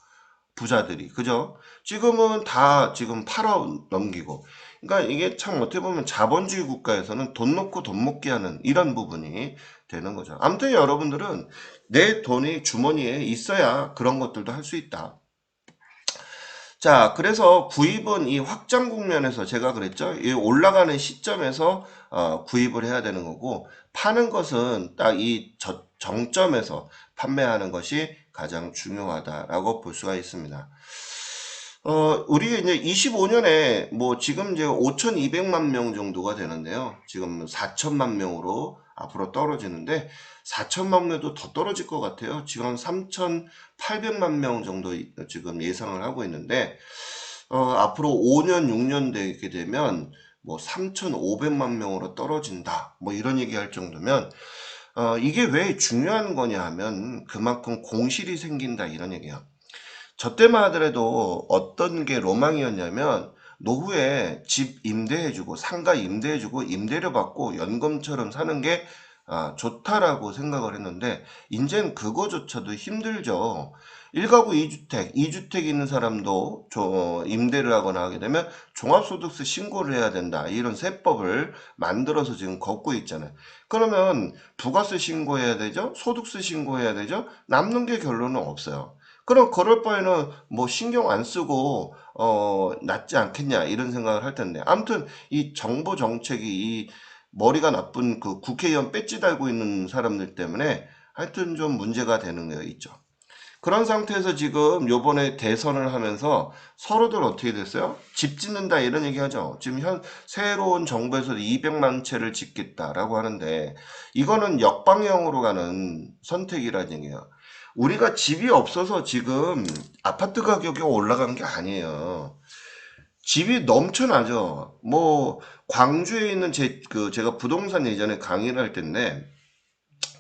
부자들이. 그죠? 지금은 다 지금 팔아 넘기고. 그러니까 이게 참 어떻게 보면 자본주의 국가에서는 돈 놓고 돈 먹게 하는 이런 부분이 되는 거죠. 아무튼 여러분들은 내 돈이 주머니에 있어야 그런 것들도 할 수 있다. 자, 그래서 구입은 이 확장 국면에서 제가 그랬죠. 이 올라가는 시점에서 구입을 해야 되는 거고 파는 것은 딱 이 정점에서 판매하는 것이 가장 중요하다라고 볼 수가 있습니다. 우리 이제 25년에 뭐 지금 이제 5,200만 명 정도가 되는데요. 지금 4천만 명으로 앞으로 떨어지는데 4천만 명도 더 떨어질 것 같아요. 지금 한 3,800만 명 정도 지금 예상을 하고 있는데 앞으로 5년, 6년 되게 되면 뭐 3,500만 명으로 떨어진다. 뭐 이런 얘기 할 정도면 이게 왜 중요한 거냐 하면 그만큼 공실이 생긴다 이런 얘기야. 저 때만 하더라도 어떤 게 로망이었냐면 노후에 집 임대해주고 상가 임대해주고 임대료 받고 연금처럼 사는 게 좋다라고 생각을 했는데 이젠 그거조차도 힘들죠. 1가구 2주택, 2주택 있는 사람도 임대를 하거나 하게 되면 종합소득세 신고를 해야 된다. 이런 세법을 만들어서 지금 걷고 있잖아요. 그러면 부가세 신고해야 되죠? 소득세 신고해야 되죠? 남는 게 결론은 없어요. 그럼 그럴 바에는 뭐 신경 안 쓰고 낫지 않겠냐 이런 생각을 할 텐데 아무튼 이 정부 정책이 이 머리가 나쁜 그 국회의원 배지 달고 있는 사람들 때문에 하여튼 좀 문제가 되는 거 있죠. 그런 상태에서 지금 요번에 대선을 하면서 서로들 어떻게 됐어요? 집 짓는다 이런 얘기 하죠. 지금 새로운 정부에서 200만 채를 짓겠다라고 하는데 이거는 역방향으로 가는 선택이라는 얘기예요. 우리가 집이 없어서 지금 아파트 가격이 올라간 게 아니에요. 집이 넘쳐나죠. 뭐 광주에 있는 제가 부동산 예전에 강의를 할 때인데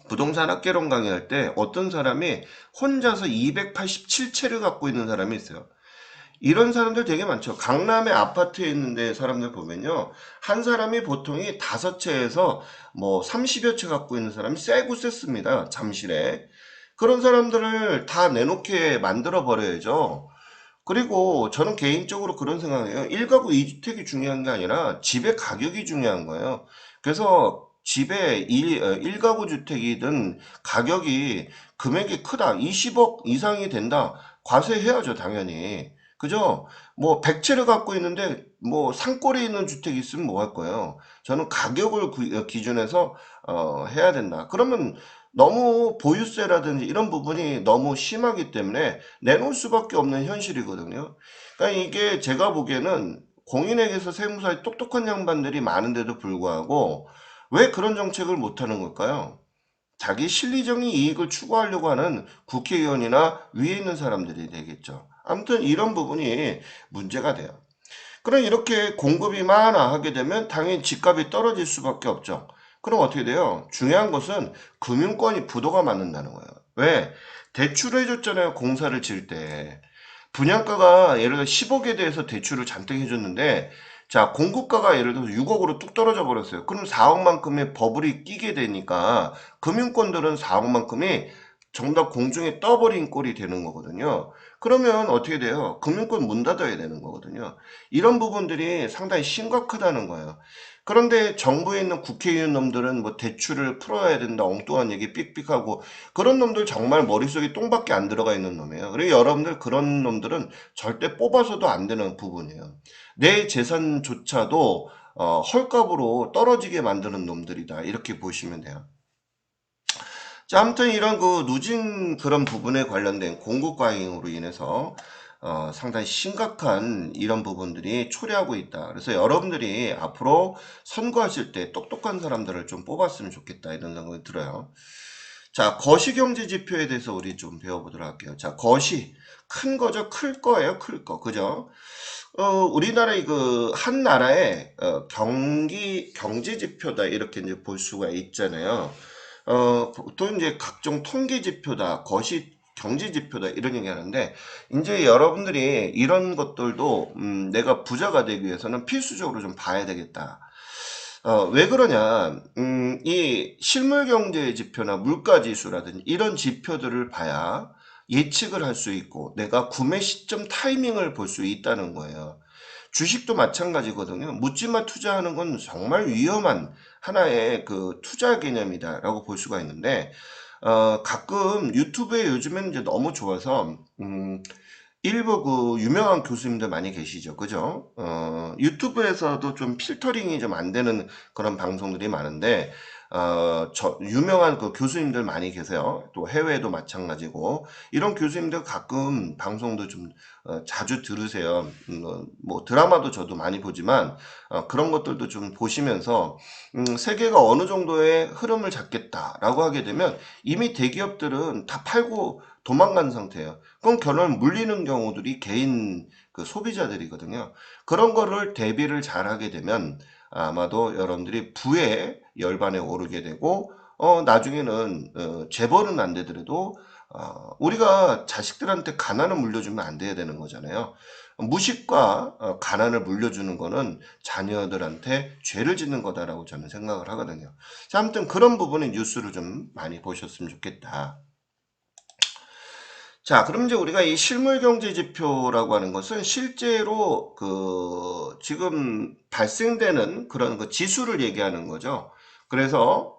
부동산 학개론 강의할 때 어떤 사람이 혼자서 287채를 갖고 있는 사람이 있어요. 이런 사람들 되게 많죠. 강남의 아파트에 있는데 사람들 보면요. 한 사람이 보통이 5채에서 뭐 30여 채 갖고 있는 사람이 세고 셌습니다. 잠실에. 그런 사람들을 다 내놓게 만들어 버려야죠. 그리고 저는 개인적으로 그런 생각이에요. 1가구 2주택이 중요한 게 아니라 집의 가격이 중요한 거예요. 그래서 집에 1가구 주택이든 가격이 금액이 크다. 20억 이상이 된다. 과세해야죠, 당연히. 그죠? 뭐 100채를 갖고 있는데 뭐 산골에 있는 주택이 있으면 뭐 할 거예요? 저는 가격을 기준해서 해야 된다. 그러면 너무 보유세라든지 이런 부분이 너무 심하기 때문에 내놓을 수밖에 없는 현실이거든요. 그러니까 이게 제가 보기에는 공인에게서 세무사에 똑똑한 양반들이 많은데도 불구하고 왜 그런 정책을 못하는 걸까요? 자기 실리적인 이익을 추구하려고 하는 국회의원이나 위에 있는 사람들이 되겠죠. 아무튼 이런 부분이 문제가 돼요. 그럼 이렇게 공급이 많아 하게 되면 당연히 집값이 떨어질 수밖에 없죠. 그럼 어떻게 돼요? 중요한 것은 금융권이 부도가 맞는다는 거예요. 왜? 대출을 해줬잖아요. 공사를 지을 때. 분양가가 예를 들어 10억에 대해서 대출을 잔뜩 해줬는데 자 공급가가 예를 들어서 6억으로 뚝 떨어져 버렸어요. 그럼 4억만큼의 버블이 끼게 되니까 금융권들은 4억만큼이 정답 공중에 떠버린 꼴이 되는 거거든요. 그러면 어떻게 돼요? 금융권 문 닫아야 되는 거거든요. 이런 부분들이 상당히 심각하다는 거예요. 그런데 정부에 있는 국회의원 놈들은 뭐 대출을 풀어야 된다 엉뚱한 얘기 삑삑하고 그런 놈들 정말 머릿속에 똥밖에 안 들어가 있는 놈이에요. 그리고 여러분들 그런 놈들은 절대 뽑아서도 안 되는 부분이에요. 내 재산조차도 헐값으로 떨어지게 만드는 놈들이다. 이렇게 보시면 돼요. 자, 아무튼 이런 그 누진 그런 부분에 관련된 공급 과잉으로 인해서 상당히 심각한 이런 부분들이 초래하고 있다. 그래서 여러분들이 앞으로 선거하실 때 똑똑한 사람들을 좀 뽑았으면 좋겠다 이런 생각이 들어요. 자, 거시경제 지표에 대해서 우리 좀 배워보도록 할게요. 자, 거시 큰 거죠, 클 거예요, 클 거, 그죠? 우리나라의 그 한 나라의 경제 지표다 이렇게 이제 볼 수가 있잖아요. 보통 이제 각종 통계 지표다, 거시 경제 지표다 이런 얘기 하는데 이제 여러분들이 이런 것들도 내가 부자가 되기 위해서는 필수적으로 좀 봐야 되겠다. 왜 그러냐? 이 실물 경제 지표나 물가 지수라든지 이런 지표들을 봐야 예측을 할 수 있고 내가 구매 시점 타이밍을 볼 수 있다는 거예요. 주식도 마찬가지거든요. 묻지마 투자하는 건 정말 위험한 하나의 그 투자 개념이다라고 볼 수가 있는데 가끔 유튜브에 요즘에는 이제 너무 좋아서 일부 그 유명한 교수님들 많이 계시죠. 그죠? 유튜브에서도 좀 필터링이 좀 안 되는 그런 방송들이 많은데, 유명한 그 교수님들 많이 계세요. 또 해외에도 마찬가지고, 이런 교수님들 가끔 방송도 좀, 자주 들으세요. 뭐 드라마도 저도 많이 보지만, 그런 것들도 좀 보시면서, 세계가 어느 정도의 흐름을 잡겠다라고 하게 되면 이미 대기업들은 다 팔고 도망간 상태예요. 그럼 결론 물리는 경우들이 개인 그 소비자들이거든요. 그런 거를 대비를 잘 하게 되면 아마도 여러분들이 부의 열반에 오르게 되고 나중에는 재벌은 안 되더라도 우리가 자식들한테 가난을 물려주면 안 돼야 되는 거잖아요. 무식과 가난을 물려주는 거는 자녀들한테 죄를 짓는 거다라고 저는 생각을 하거든요. 자, 아무튼 그런 부분은 뉴스를 좀 많이 보셨으면 좋겠다. 자, 그럼 이제 우리가 이 실물 경제 지표라고 하는 것은 실제로 지금 발생되는 그런 지수를 얘기하는 거죠. 그래서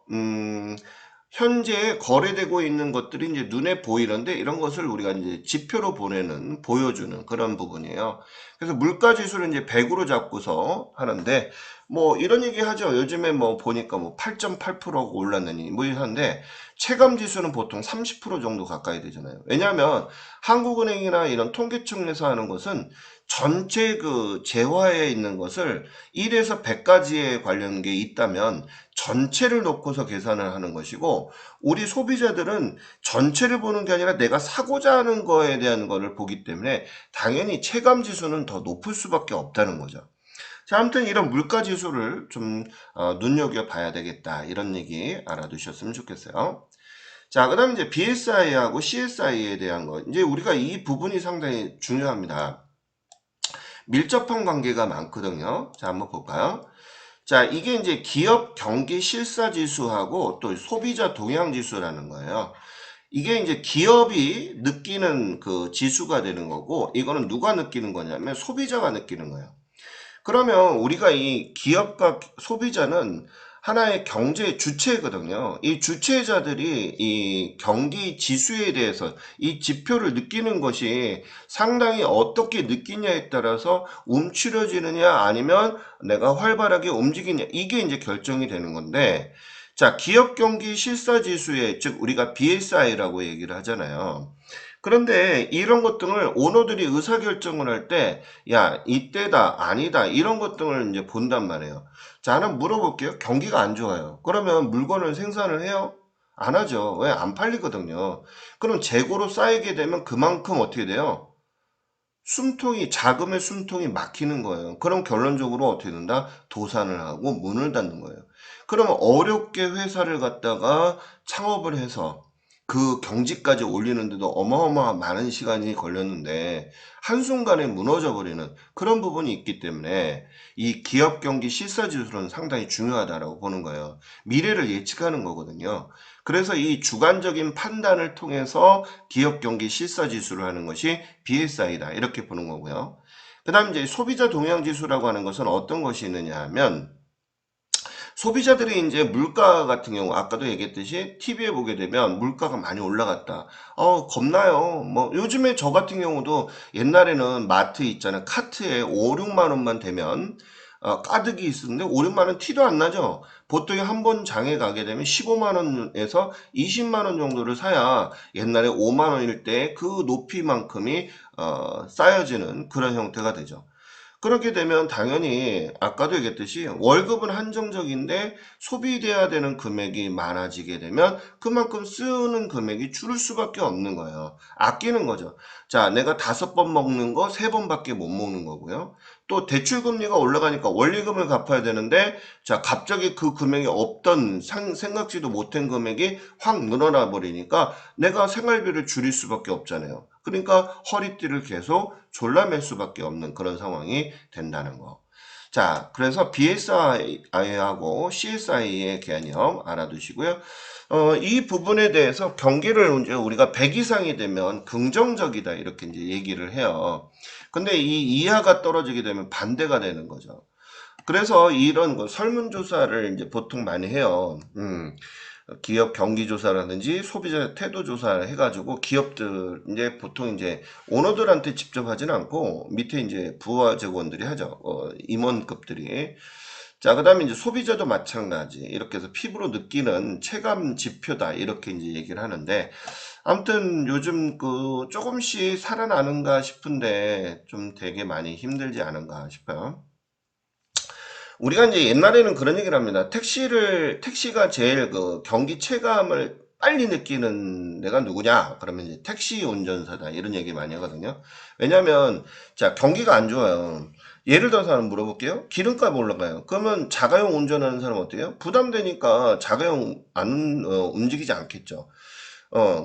현재 거래되고 있는 것들이 이제 눈에 보이는데 이런 것을 우리가 이제 지표로 보여주는 그런 부분이에요. 그래서 물가 지수를 이제 100으로 잡고서 하는데 뭐 이런 얘기 하죠. 요즘에 뭐 보니까 뭐 8.8%가 올랐느니 뭐 이런데 체감 지수는 보통 30% 정도 가까이 되잖아요. 왜냐하면 한국은행이나 이런 통계청에서 하는 것은 전체 재화에 있는 것을 1에서 100까지에 관련 게 있다면 전체를 놓고서 계산을 하는 것이고, 우리 소비자들은 전체를 보는 게 아니라 내가 사고자 하는 거에 대한 거를 보기 때문에 당연히 체감 지수는 더 높을 수밖에 없다는 거죠. 자, 아무튼 이런 물가 지수를 좀 눈여겨봐야 되겠다, 이런 얘기 알아두셨으면 좋겠어요. 자, 그 다음에 이제 BSI하고 CSI에 대한 거. 이제 우리가 이 부분이 상당히 중요합니다. 밀접한 관계가 많거든요. 자, 한번 볼까요? 자, 이게 이제 기업 경기 실사 지수하고 또 소비자 동향 지수라는 거예요. 이게 이제 기업이 느끼는 그 지수가 되는 거고, 이거는 누가 느끼는 거냐면 소비자가 느끼는 거예요. 그러면 우리가 이 기업과 소비자는 하나의 경제 주체거든요. 이 주체자들이 이 경기 지수에 대해서 이 지표를 느끼는 것이 상당히 어떻게 느끼냐에 따라서 움츠려지느냐 아니면 내가 활발하게 움직이냐, 이게 이제 결정이 되는 건데, 자, 기업 경기 실사 지수에, 즉 우리가 BSI라고 얘기를 하잖아요. 그런데 이런 것 등을 오너들이 의사결정을 할 때, 야, 이때다, 아니다, 이런 것 등을 이제 본단 말이에요. 자, 하나 물어볼게요. 경기가 안 좋아요. 그러면 물건을 생산을 해요? 안 하죠. 왜? 안 팔리거든요. 그럼 재고로 쌓이게 되면 그만큼 어떻게 돼요? 자금의 숨통이 막히는 거예요. 그럼 결론적으로 어떻게 된다? 도산을 하고 문을 닫는 거예요. 그러면 어렵게 회사를 갖다가 창업을 해서 그 경지까지 올리는데도 어마어마한 많은 시간이 걸렸는데 한순간에 무너져 버리는 그런 부분이 있기 때문에 이 기업 경기 실사 지수는 상당히 중요하다라고 보는 거예요. 미래를 예측하는 거거든요. 그래서 이 주관적인 판단을 통해서 기업 경기 실사 지수를 하는 것이 BSI다, 이렇게 보는 거고요. 그 다음 이제 소비자 동향 지수라고 하는 것은 어떤 것이 있느냐 하면, 소비자들이 이제 물가 같은 경우 아까도 얘기했듯이 TV에 보게 되면 물가가 많이 올라갔다. 겁나요. 뭐 요즘에 저 같은 경우도 옛날에는 마트 있잖아요. 카트에 5, 6만 원만 되면 가득이 있었는데 5, 6만 원 티도 안 나죠. 보통 한 번 장에 가게 되면 15만 원에서 20만 원 정도를 사야 옛날에 5만 원일 때 그 높이만큼이 쌓여지는 그런 형태가 되죠. 그렇게 되면 당연히 아까도 얘기했듯이 월급은 한정적인데 소비돼야 되는 금액이 많아지게 되면 그만큼 쓰는 금액이 줄을 수밖에 없는 거예요. 아끼는 거죠. 자, 내가 5번 먹는 거 3번밖에 못 먹는 거고요. 또 대출금리가 올라가니까 원리금을 갚아야 되는데, 자, 갑자기 그 금액이 없던 생각지도 못한 금액이 확 늘어나 버리니까 내가 생활비를 줄일 수밖에 없잖아요. 그러니까 허리띠를 계속 졸라맬 수밖에 없는 그런 상황이 된다는 거. 자, 그래서 BSI하고 CSI의 개념 알아두시고요. 이 부분에 대해서 경기를 이제 우리가 100 이상이 되면 긍정적이다, 이렇게 이제 얘기를 해요. 근데 이 이하가 떨어지게 되면 반대가 되는 거죠. 그래서 이런 거 설문조사를 이제 보통 많이 해요. 기업 경기 조사라든지 소비자 태도 조사를 해가지고 기업들 이제 보통 이제 오너들한테 직접 하지는 않고 밑에 이제 부하 직원들이 하죠. 임원급들이. 자, 그다음에 이제 소비자도 마찬가지. 이렇게 해서 피부로 느끼는 체감 지표다, 이렇게 이제 얘기를 하는데, 아무튼 요즘 조금씩 살아나는가 싶은데 좀 되게 많이 힘들지 않은가 싶어요. 우리가 이제 옛날에는 그런 얘기를 합니다. 택시가 제일 경기 체감을 빨리 느끼는 내가 누구냐? 그러면 이제 택시 운전사다, 이런 얘기 많이 하거든요. 왜냐면, 자, 경기가 안 좋아요. 예를 들어서 하나 물어볼게요. 기름값 올라가요. 그러면 자가용 운전하는 사람 어때요? 부담되니까 자가용 안, 움직이지 않겠죠.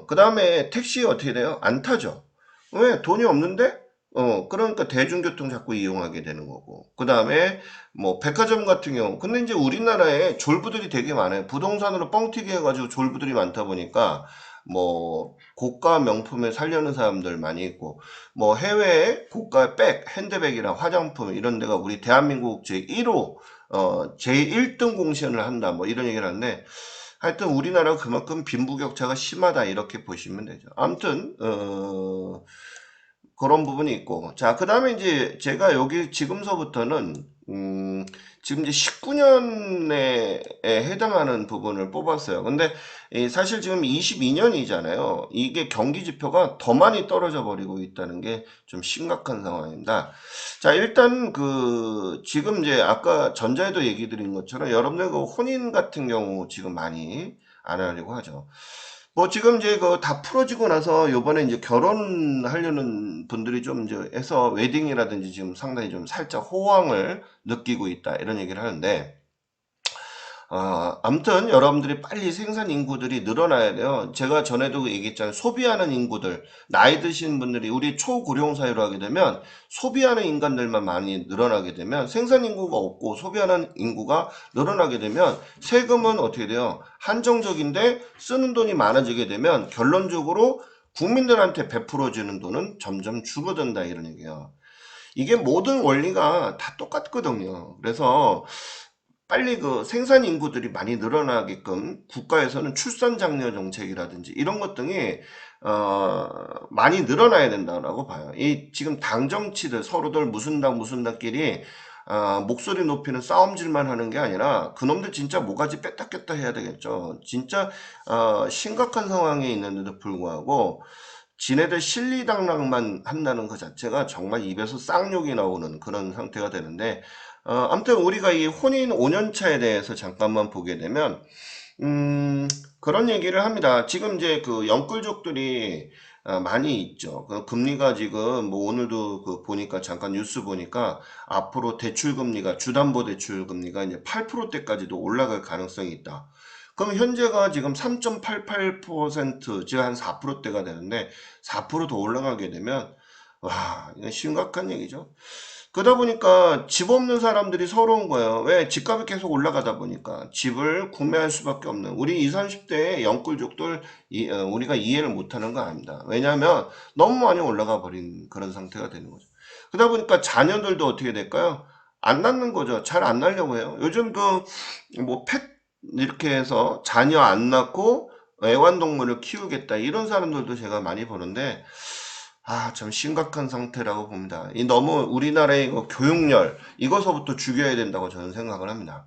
그 다음에 택시 어떻게 돼요? 안 타죠. 왜? 돈이 없는데? 그러니까 대중교통 자꾸 이용하게 되는 거고. 그 다음에, 뭐, 백화점 같은 경우. 근데 이제 우리나라에 졸부들이 되게 많아요. 부동산으로 뻥튀기 해가지고 졸부들이 많다 보니까, 뭐, 고가 명품에 살려는 사람들 많이 있고, 뭐, 해외에 고가 백, 핸드백이나 화장품 이런 데가 우리 대한민국 제1호, 제1등 공신을 한다. 뭐, 이런 얘기를 하는데, 하여튼 우리나라가 그만큼 빈부격차가 심하다. 이렇게 보시면 되죠. 아무튼, 그런 부분이 있고. 자, 그 다음에 이제 제가 여기 지금서부터는, 지금 이제 19년에 해당하는 부분을 뽑았어요. 근데 사실 지금 22년이잖아요. 이게 경기 지표가 더 많이 떨어져 버리고 있다는 게 좀 심각한 상황입니다. 자, 일단 지금 이제 아까 전자에도 얘기 드린 것처럼 여러분들 그 혼인 같은 경우 지금 많이 안 하려고 하죠. 뭐 지금 이제 다 풀어지고 나서 요번에 이제 결혼하려는 분들이 좀 이제 해서 웨딩이라든지 지금 상당히 좀 살짝 호황을 느끼고 있다 이런 얘기를 하는데, 아무튼 여러분들이 빨리 생산 인구들이 늘어나야 돼요. 제가 전에도 얘기했잖아요. 소비하는 인구들, 나이 드신 분들이 우리 초고령 사회로 하게 되면 소비하는 인간들만 많이 늘어나게 되면 생산 인구가 없고 소비하는 인구가 늘어나게 되면 세금은 어떻게 돼요? 한정적인데 쓰는 돈이 많아지게 되면 결론적으로 국민들한테 베풀어지는 돈은 점점 줄어든다 이런 얘기예요. 이게 모든 원리가 다 똑같거든요. 그래서 빨리 생산 인구들이 많이 늘어나게끔 국가에서는 출산 장려 정책이라든지 이런 것 등이 많이 늘어나야 된다라고 봐요. 이 지금 당 정치들 서로들 무슨 당끼리 목소리 높이는 싸움질만 하는 게 아니라 그놈들 진짜 모가지 뺐다 꼈다 해야 되겠죠. 진짜 심각한 상황에 있는데도 불구하고 지네들 실리당락만 한다는 것 자체가 정말 입에서 쌍욕이 나오는 그런 상태가 되는데, 아무튼 우리가 이 혼인 5년차에 대해서 잠깐만 보게 되면 그런 얘기를 합니다. 지금 이제 영끌족들이 많이 있죠. 금리가 지금 뭐 오늘도 보니까 잠깐 뉴스 보니까 앞으로 대출 금리가 주담보 대출 금리가 이제 8%대까지도 올라갈 가능성이 있다. 그럼 현재가 지금 3.88%, 즉 한 4%대가 되는데 4%더 올라가게 되면 와, 이건 심각한 얘기죠. 그러다 보니까 집 없는 사람들이 서러운 거예요. 왜? 집값이 계속 올라가다 보니까 집을 구매할 수밖에 없는 우리 20, 30대의 영끌족들 우리가 이해를 못하는 거 아닙니다. 왜냐하면 너무 많이 올라가 버린 그런 상태가 되는 거죠. 그러다 보니까 자녀들도 어떻게 될까요? 안 낳는 거죠. 잘 안 낳으려고 해요. 요즘 뭐 펫 이렇게 해서 자녀 안 낳고 애완동물을 키우겠다 이런 사람들도 제가 많이 보는데 참 심각한 상태라고 봅니다. 이 너무 우리나라의 교육열 이거서부터 죽여야 된다고 저는 생각을 합니다.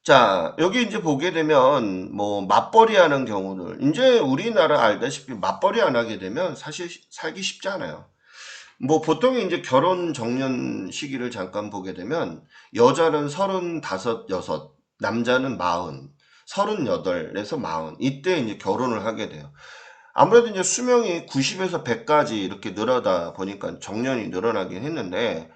자, 여기 이제 보게 되면 뭐 맞벌이 하는 경우를 이제 우리나라 알다시피 맞벌이 안 하게 되면 사실 살기 쉽지 않아요. 뭐 보통 이제 결혼 정년 시기를 잠깐 보게 되면 여자는 35, 여섯, 남자는 40, 38에서 40 이때 이제 결혼을 하게 돼요. 아무래도 이제 수명이 90에서 100까지 이렇게 늘어다 보니까 정년이 늘어나긴 했는데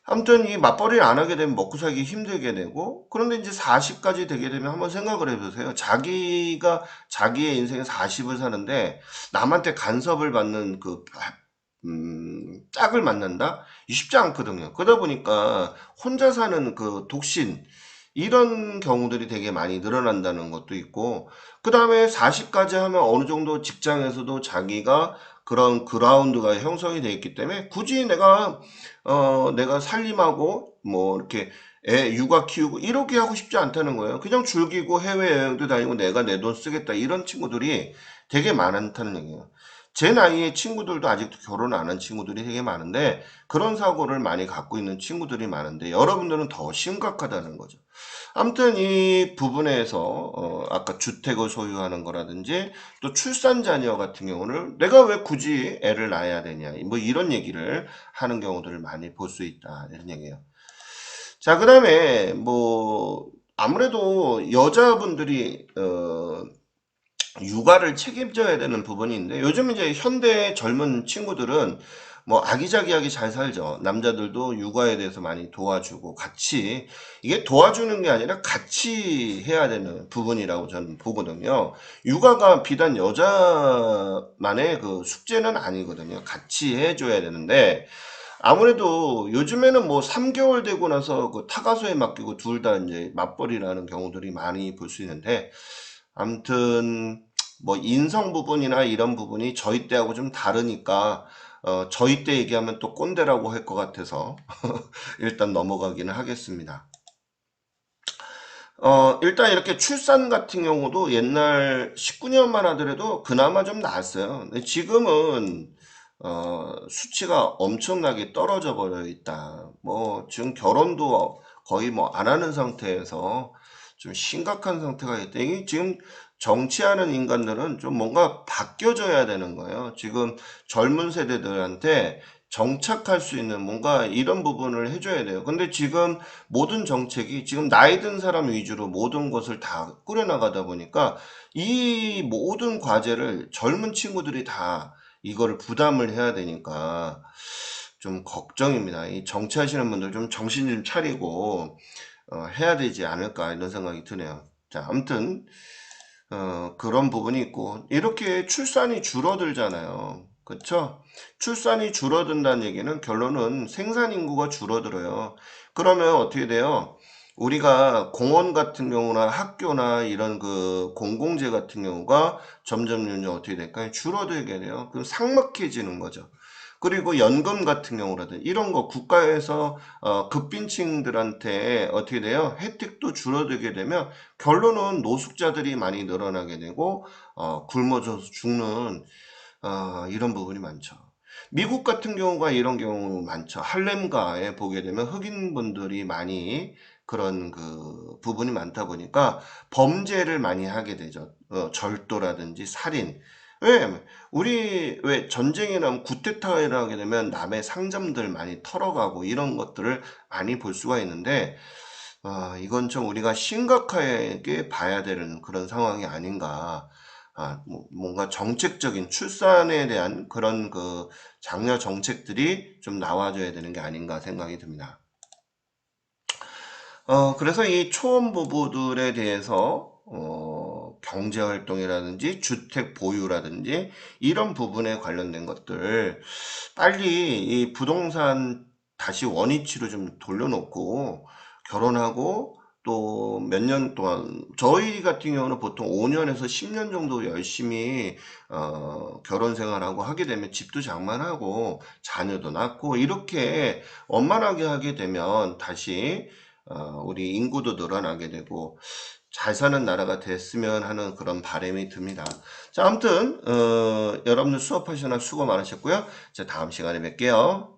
아무튼 이 맞벌이를 안 하게 되면 먹고 살기 힘들게 되고 그런데 이제 40까지 되게 되면 한번 생각을 해보세요. 자기가 자기의 인생에 40을 사는데 남한테 간섭을 받는 짝을 만난다? 쉽지 않거든요. 그러다 보니까 혼자 사는 독신, 이런 경우들이 되게 많이 늘어난다는 것도 있고, 그 다음에 40까지 하면 어느 정도 직장에서도 자기가 그런 그라운드가 형성이 되어 있기 때문에 굳이 내가 살림하고, 뭐, 이렇게 육아 키우고, 이렇게 하고 싶지 않다는 거예요. 그냥 즐기고 해외여행도 다니고 내가 내 돈 쓰겠다. 이런 친구들이 되게 많다는 얘기예요. 제 나이의 친구들도 아직도 결혼 안 한 친구들이 되게 많은데 그런 사고를 많이 갖고 있는 친구들이 많은데 여러분들은 더 심각하다는 거죠. 아무튼 이 부분에서 아까 주택을 소유하는 거라든지 또 출산 자녀 같은 경우는 내가 왜 굳이 애를 낳아야 되냐 뭐 이런 얘기를 하는 경우들을 많이 볼 수 있다 이런 얘기예요. 자, 그다음에 뭐 아무래도 여자분들이 육아를 책임져야 되는 부분이 있는데 요즘 이제 현대 젊은 친구들은 뭐 아기자기하게 잘 살죠. 남자들도 육아에 대해서 많이 도와주고 같이 이게 도와주는 게 아니라 같이 해야 되는 부분이라고 저는 보거든요. 육아가 비단 여자만의 그 숙제는 아니거든요. 같이 해줘야 되는데 아무래도 요즘에는 뭐 3개월 되고 나서 그 타가소에 맡기고 둘 다 이제 맞벌이라는 경우들이 많이 볼 수 있는데 아무튼 뭐 인성 부분이나 이런 부분이 저희 때하고 좀 다르니까 저희 때 얘기하면 또 꼰대라고 할 것 같아서 일단 넘어가기는 하겠습니다. 일단 이렇게 출산 같은 경우도 옛날 19년만 하더라도 그나마 좀 나았어요. 근데 지금은 수치가 엄청나게 떨어져 버려 있다. 뭐 지금 결혼도 거의 뭐 안 하는 상태에서 좀 심각한 상태가 있다. 이게 지금 정치하는 인간들은 좀 뭔가 바뀌어져야 되는 거예요. 지금 젊은 세대들한테 정착할 수 있는 뭔가 이런 부분을 해줘야 돼요. 근데 지금 모든 정책이 지금 나이 든 사람 위주로 모든 것을 다 꾸려나가다 보니까 이 모든 과제를 젊은 친구들이 다 이거를 부담을 해야 되니까 좀 걱정입니다. 이 정치하시는 분들 좀 정신 좀 차리고 해야 되지 않을까 이런 생각이 드네요. 자, 아무튼 그런 부분이 있고 이렇게 출산이 줄어들잖아요. 그쵸? 출산이 줄어든다는 얘기는 결론은 생산 인구가 줄어들어요. 그러면 어떻게 돼요? 우리가 공원 같은 경우나 학교나 이런 그 공공재 같은 경우가 점점 어떻게 될까요? 줄어들게 돼요. 그럼 삭막해지는 거죠. 그리고 연금 같은 경우라든 이런 거 국가에서 극빈층들한테 어떻게 돼요? 혜택도 줄어들게 되면 결론은 노숙자들이 많이 늘어나게 되고 굶어져서 죽는 이런 부분이 많죠. 미국 같은 경우가 이런 경우 많죠. 할렘가에 보게 되면 흑인분들이 많이 그런 그 부분이 많다 보니까 범죄를 많이 하게 되죠. 절도라든지 살인. 왜? 우리 왜 전쟁이 나면 쿠데타를 하게 되면 남의 상점들 많이 털어가고 이런 것들을 많이 볼 수가 있는데 이건 좀 우리가 심각하게 봐야 되는 그런 상황이 아닌가. 뭔가 정책적인 출산에 대한 그런 그 장려 정책들이 좀 나와줘야 되는 게 아닌가 생각이 듭니다. 그래서 이 초혼부부들에 대해서 경제활동이라든지 주택 보유라든지 이런 부분에 관련된 것들 빨리 이 부동산 다시 원위치로 좀 돌려놓고 결혼하고 또 몇 년 동안 저희 같은 경우는 보통 5년에서 10년 정도 열심히 결혼 생활하고 하게 되면 집도 장만하고 자녀도 낳고 이렇게 원만하게 하게 되면 다시 우리 인구도 늘어나게 되고 잘 사는 나라가 됐으면 하는 그런 바람이 듭니다. 자, 아무튼 여러분들 수업하시느라 수고 많으셨고요. 자, 다음 시간에 뵐게요.